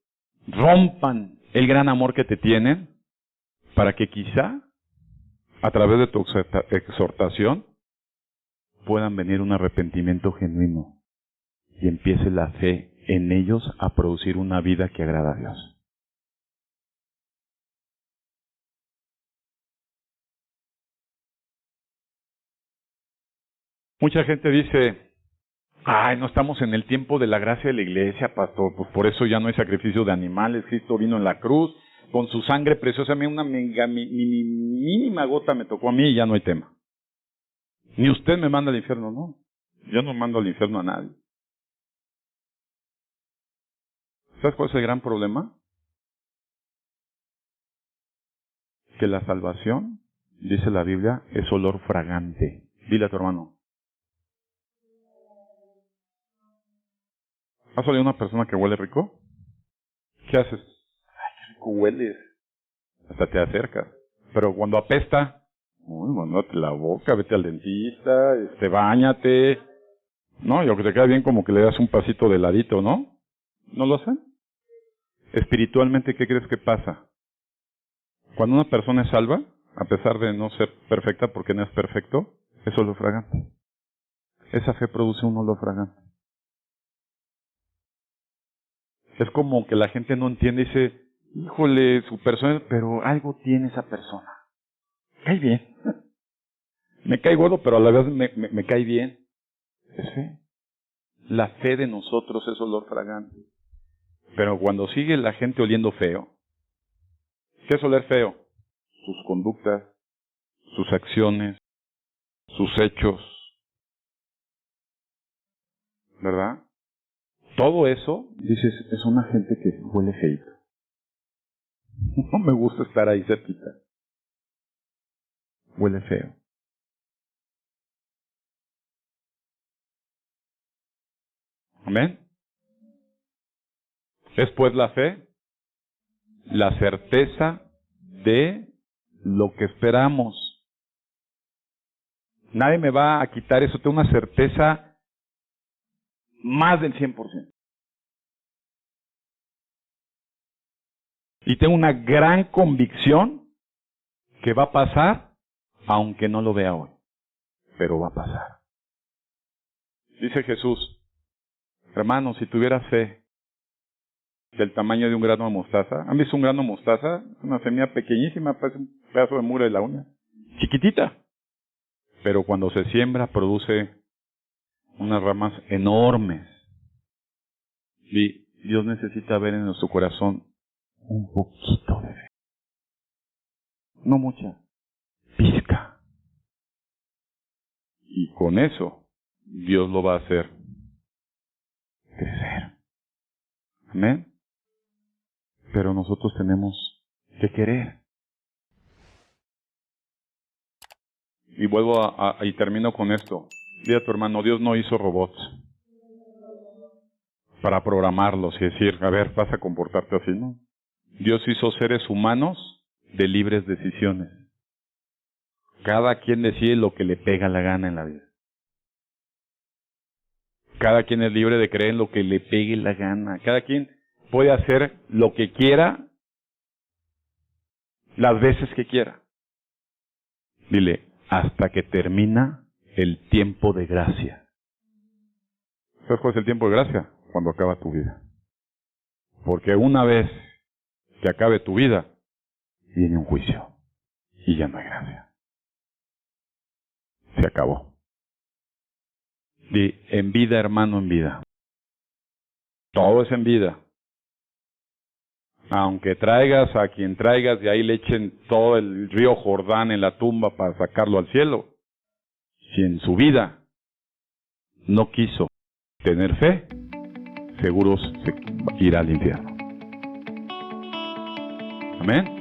rompan el gran amor que te tienen, para que quizá, a través de tu exhortación, puedan venir un arrepentimiento genuino y empiece la fe en ellos a producir una vida que agrada a Dios. Mucha gente dice, ay, no estamos en el tiempo de la gracia de la iglesia, pastor, pues por eso ya no hay sacrificio de animales, Cristo vino en la cruz, con su sangre preciosa, una mínima gota me tocó a mí y ya no hay tema. Ni usted me manda al infierno, no. Yo no mando al infierno a nadie. ¿Sabes cuál es el gran problema? Que la salvación, dice la Biblia, es olor fragante. Dile a tu hermano. ¿Has olido una persona que huele rico? ¿Qué haces? Ay, qué rico hueles. Hasta te acercas. Pero cuando apesta, uy, mandate la boca, vete al dentista, báñate. No, y aunque te queda bien como que le das un pasito de ladito, ¿no? ¿No lo hacen? Espiritualmente, ¿qué crees que pasa? Cuando una persona es salva, a pesar de no ser perfecta porque no es perfecto, es olor fragante. Esa fe produce un olor fragante. Es como que la gente no entiende y dice, híjole, su persona, pero algo tiene esa persona. Cae bien. Me cae gordo, pero a la vez me cae bien. Es fe. La fe de nosotros es olor fragante. Pero cuando sigue la gente oliendo feo, ¿qué es oler feo? Sus conductas, sus acciones, sus hechos, ¿verdad? Todo eso, dices, es una gente que huele feito. No me gusta estar ahí cerquita. Huele feo. Amén. Es pues la fe, la certeza de lo que esperamos. Nadie me va a quitar eso, tengo una certeza más del 100%. Y tengo una gran convicción que va a pasar, aunque no lo vea hoy. Pero va a pasar. Dice Jesús, hermanos, si tuvieras fe del tamaño de un grano de mostaza, ¿han visto un grano de mostaza? Una semilla pequeñísima, parece un pedazo de mugre de la uña. Chiquitita. Pero cuando se siembra, produce unas ramas enormes. Y Dios necesita ver en nuestro corazón un poquito de fe. No mucha. Pizca. Y con eso, Dios lo va a hacer crecer. Amén. Pero nosotros tenemos que querer. Y vuelvo y termino con esto. Dile a tu hermano, Dios no hizo robots para programarlos y decir, a ver, vas a comportarte así, ¿no? Dios hizo seres humanos de libres decisiones. Cada quien decide lo que le pega la gana en la vida. Cada quien es libre de creer en lo que le pegue la gana. Cada quien puede hacer lo que quiera las veces que quiera. Dile, hasta que termina el tiempo de gracia. ¿Sabes cuál es el tiempo de gracia? Cuando acaba tu vida. Porque una vez que acabe tu vida, viene un juicio. Y ya no hay gracia. Se acabó. Y en vida, hermano, en vida. Todo es en vida. Aunque traigas a quien traigas, de ahí le echen todo el río Jordán en la tumba para sacarlo al cielo. Si en su vida no quiso tener fe, seguro se irá al infierno. Amén.